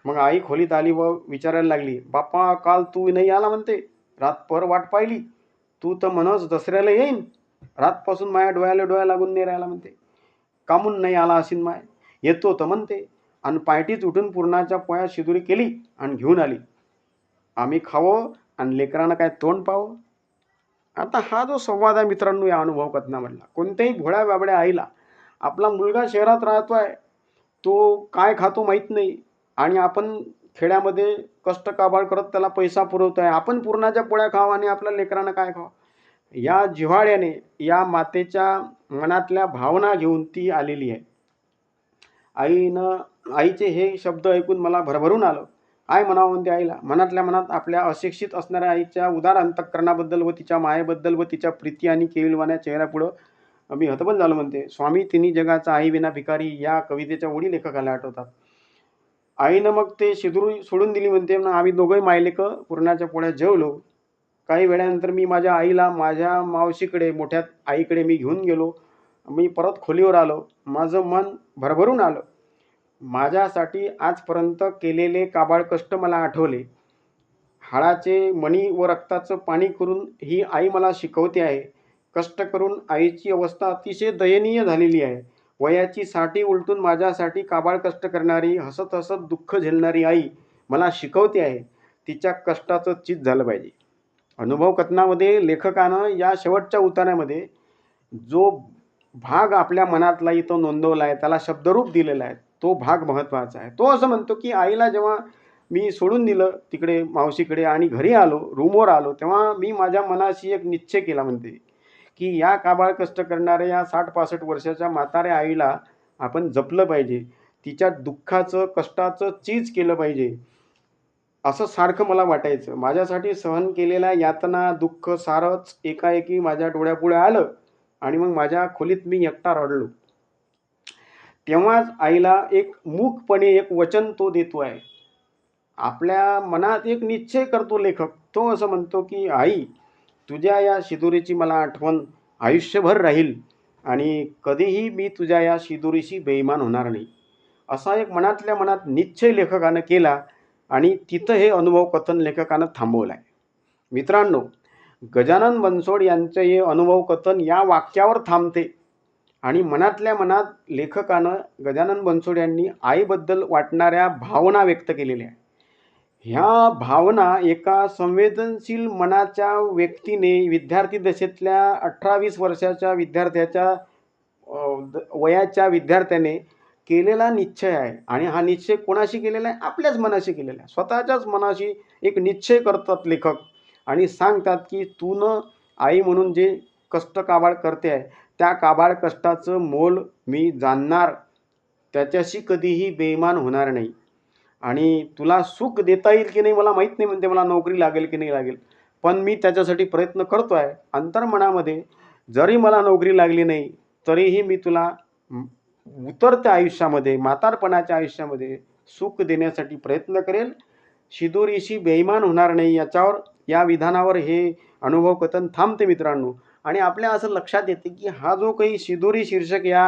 मग आई खोलीत आली व विचारायला लागली, बापा काल तू नाही आला म्हणते, रातभर वाट पाहिली, तू तर म्हणस दसऱ्याला येईन, रातपासून माझ्या डोळ्याला डोळ्या लागून नाही राहिला म्हणते, कामून नाही आला असेल माय, येतो तर म्हणते. आणि पायटीच उठून पुरणाच्या पोळ्या शिदुरी केली आणि घेऊन आली. आम्ही खावं आणि लेकरांना काय तोंड पाहावं. आता हा जो संवाद आहे मित्रांनो या अनुभव कथनामधला, कोणत्याही भोळ्या बाबड्या आईला आपला मुलगा शहरात राहतोय, तो काय खातो माहीत नाही आणि आपण खेड्यामध्ये कष्ट काबाड करत त्याला पैसा पुरवतो आहे. आपण पुरणाच्या पोळ्या खावा आणि आपल्या लेकरांना काय खावं. या जिव्हाळ्याने या मातेच्या मनातल्या भावना घेऊन ती आलेली आहे. आईचे हे शब्द ऐकून मला भरभरून आलं. काय म्हणावं म्हणते आईला. मनातल्या मनात आपल्या अशिक्षित असणाऱ्या आईच्या उदार अंतःकरणाबद्दल व तिच्या मायेबद्दल व तिच्या प्रीती आणि केविलवाण्या चेहऱ्यापुढं मी हतबल झालो म्हणते. स्वामी तिन्ही जगाचा आई विना भिकारी या कवितेच्या ओळी लेखकाला आठवतात. आईनं मग ते शिदुरी सोडून दिली म्हणते. आम्ही दोघंही मायलेकं पुरणाच्या पोळ्या जेवलो. काही वेळानंतर मी माझ्या आईला माझ्या मावशीकडे मोठ्या आईकडे मी घेऊन गेलो. मी परत खोलीवर आलो. माझं मन भरभरून आलं. माझ्यासाठी आजपर्यंत केलेले काबाड कष्ट मला आठवले. हाडाचे मणी व रक्ताचं पाणी करून ही आई मला शिकवते आहे. कष्ट करून आईची अवस्था अतिशय दयनीय झालेली आहे. वयाची साठी उलटून माझ्यासाठी काबाड कष्ट करणारी, हसत हसत दुःख झेलणारी आई मला शिकवते आहे. तिच्या कष्टाचं चीज झालं पाहिजे. अनुभव कथनामध्ये लेखकानं या शेवटच्या उताऱ्यामध्ये जो भाग आपल्या मनातला इथं नोंदवला आहे, त्याला शब्दरूप दिलेला आहे, तो भाग महत्त्वाचा आहे. तो असं म्हणतो की आईला जेव्हा मी सोडून दिलं तिकडे मावशीकडे आणि घरी आलो, रूमवर आलो, तेव्हा मी माझ्या मनाशी एक निश्चय केला म्हणते की या काबाड कष्ट करणाऱ्या या 60-65 वर्षाच्या म्हाताऱ्या आईला आपण जपलं पाहिजे. तिच्या दुःखाचं कष्टाचं चीज केलं पाहिजे. असं सारखं मला वाटायचं. माझ्यासाठी सहन केलेल्या यातना, दुःख सारंच एकाएकी माझ्या डोळ्यापुढे आलं आणि मग माझ्या खोलीत मी एकटा रडलो. तेव्हाच आईला एक मूकपणे एक वचन तो देतो आहे. आपल्या मनात एक निश्चय करतो लेखक. तो असं म्हणतो की आई, तुझ्या या शिदोरीची मला आठवण आयुष्यभर राहील आणि कधीही मी तुझ्या या शिदोरीशी बेईमान होणार नाही. असा एक मनातल्या मनात निश्चय लेखकानं केला आणि तिथं हे अनुभव कथन लेखकानं थांबवलं आहे. मित्रांनो, गजानन बनसोड यांचं हे अनुभव कथन या वाक्यावर थांबते आणि मनातल्या मनात लेखकानं गजानन बनसोड यांनी आईबद्दल वाटणाऱ्या भावना व्यक्त केलेल्या आहे. ह्या भावना एका संवेदनशील मनाच्या व्यक्तीने विद्यार्थी दशेतल्या 18-20 वर्षाच्या विद्यार्थ्याच्या वयाच्या विद्यार्थ्याने केलेला निश्चय आहे आणि हा निश्चय कोणाशी केलेला आहे? आपल्याच मनाशी केलेला आहे. स्वतःच्याच मनाशी एक निश्चय करतात लेखक आणि सांगतात की तू न आई म्हणून जे कष्ट काबाड करते आहे, त्या काबाड कष्टाचं मोल मी जाणणार, त्याच्याशी कधीही बेईमान होणार नाही आणि तुला सुख देता येईल की नाही मला माहीत नाही म्हणते, मला नोकरी लागेल की नाही लागेल, पण मी त्याच्यासाठी प्रयत्न करतो आहे. अंतर्मनामध्ये जरी मला नोकरी लागली नाही तरीही मी तुला उतरत्या आयुष्यामध्ये, म्हातारपणाच्या आयुष्यामध्ये सुख देण्यासाठी प्रयत्न करेल. शिदोरीशी बेईमान होणार नाही. या विधानावर हे अनुभव कथन थांबते मित्रांनो. आणि आपल्या असं लक्षात येते की हा जो काही शिदोरी शीर्षक या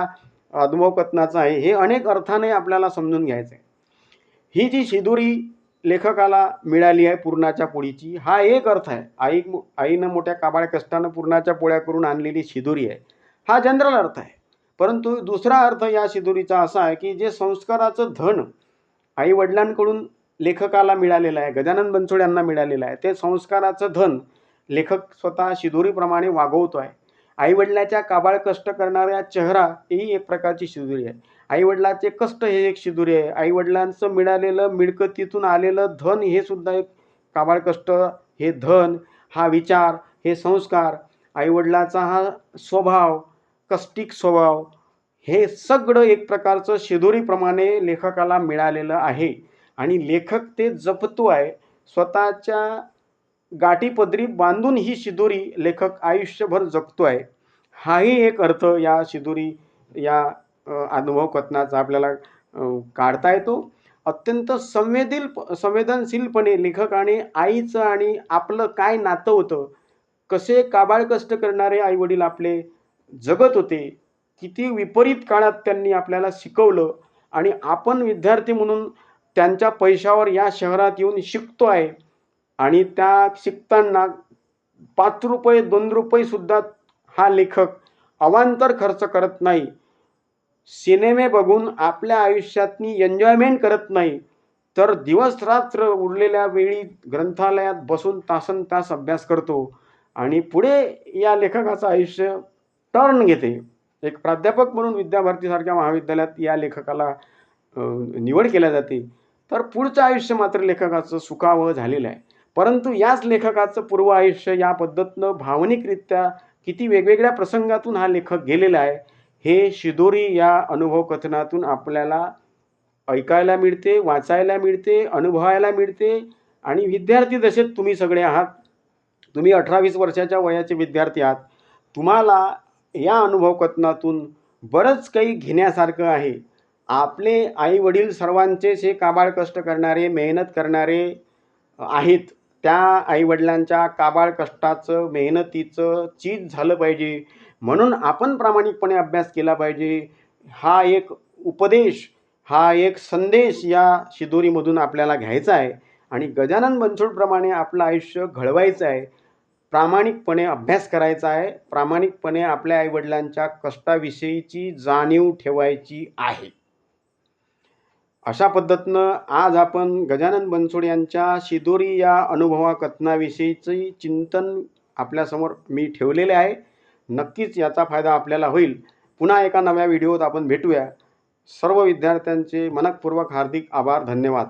अनुभव कथनाचा आहे, हे अनेक अर्थाने आपल्याला समजून घ्यायचं आहे. ही जी शिदोरी लेखकाला मिळाली आहे पुरणाच्या पोळीची, हा एक अर्थ आहे. आईनं मोठ्या काबाड कष्टानं पुरणाच्या पोळ्या करून आणलेली शिदोरी आहे, हा जनरल अर्थ आहे. परंतु दुसरा अर्थ या शिदोरीचा असा आहे की जे संस्काराचं धन आई वडिलांकडून लेखकाला मिळालेलं आहे, गजानन बनसोडे यांना मिळालेलं आहे, ते संस्काराचं धन लेखक स्वतः शिदोरीप्रमाणे वागवतो आहे. आईवडिलाच्या काबाड कष्ट करणाऱ्या चेहरा ही एक प्रकारची शिदोरी आहे. आईवडिलाचे कष्ट हे एक शिदोरी आहे. आईवडिलांचं मिळालेलं मिळकतीतून आलेलं धन हे सुद्धा एक काबाड कष्ट, हे धन, हा विचार, हे संस्कार, आईवडिलाचा हा स्वभाव, कष्टिक स्वभाव, हे सगळं एक प्रकारचं शिदोरीप्रमाणे लेखकाला मिळालेलं आहे आणि लेखक ते जपतो आहे. स्वतःच्या गाठीपदरी बांधून ही शिदोरी लेखक आयुष्यभर जगतो आहे. हाही एक अर्थ या शिदोरी या अनुभव कथनाचा आपल्याला काढता येतो. अत्यंत संवेदनशीलपणे लेखकाने आईचं आणि आपलं काय नातं होतं, कसे काबाड कष्ट करणारे आईवडील आपले जगत होते, किती विपरीत काळात त्यांनी आपल्याला शिकवलं आणि आपण विद्यार्थी म्हणून त्यांच्या पैशावर या शहरात येऊन शिकतो आहे आणि त्या शिकताना ₹5 ₹2 हा लेखक अवांतर खर्च करत नाही. सिनेमे बघून आपल्या आयुष्यातनी एन्जॉयमेंट करत नाही, तर दिवस-रात्र उरलेल्या वेळी ग्रंथालयात बसून तासनतास अभ्यास करतो आणि पुढे या लेखकाचं आयुष्य टर्न घेते. एक प्राध्यापक म्हणून विद्याभारतीसारख्या महाविद्यालयात या लेखकाला निवड केल्या जाते, तर पुढचं आयुष्य मात्र लेखकाचं सुखावह झालेलं आहे. परंतु याच लेखकाचं पूर्व आयुष्य या पद्धतीनं भावनिकरित्या किती वेगवेगळ्या प्रसंगातून हा लेखक गेलेला आहे, हे शिदोरी या अनुभव कथनातून आपल्याला ऐकायला मिळते, वाचायला मिळते, अनुभवायला मिळते. आणि विद्यार्थी दशेत तुम्ही सगळे आहात. तुम्ही 18-20 वर्षाच्या वयाचे विद्यार्थी आहात. तुम्हाला या अनुभव कथनातून बरंच काही घेण्यासारखं आहे. आपले आई वडील सर्वांचेच हे काबाड कष्ट करणारे, मेहनत करणारे आहेत. त्या आईवडिलांच्या काबाड कष्टाचं, मेहनतीचं चीज झालं पाहिजे, म्हणून आपण प्रामाणिकपणे अभ्यास केला पाहिजे. हा एक उपदेश, हा एक संदेश या शिदोरीमधून आपल्याला घ्यायचा आहे आणि गजानन बनसोडप्रमाणे आपलं आयुष्य घडवायचं आहे. प्रामाणिकपणे अभ्यास करायचा आहे, प्रामाणिकपणे आपल्या आईवडिलांच्या कष्टाविषयीची जाणीव ठेवायची आहे. अशा पद्धतीनं आज आपण गजानन बनसोडे यांच्या शिदोरी या अनुभवा कथनाविषयीचे चिंतन आपल्यासमोर मी ठेवलेले आहे. नक्कीच याचा फायदा आपल्याला होईल. पुन्हा एका नव्या व्हिडिओत आपण भेटूया. सर्व विद्यार्थ्यांचे मनःपूर्वक हार्दिक आभार. धन्यवाद.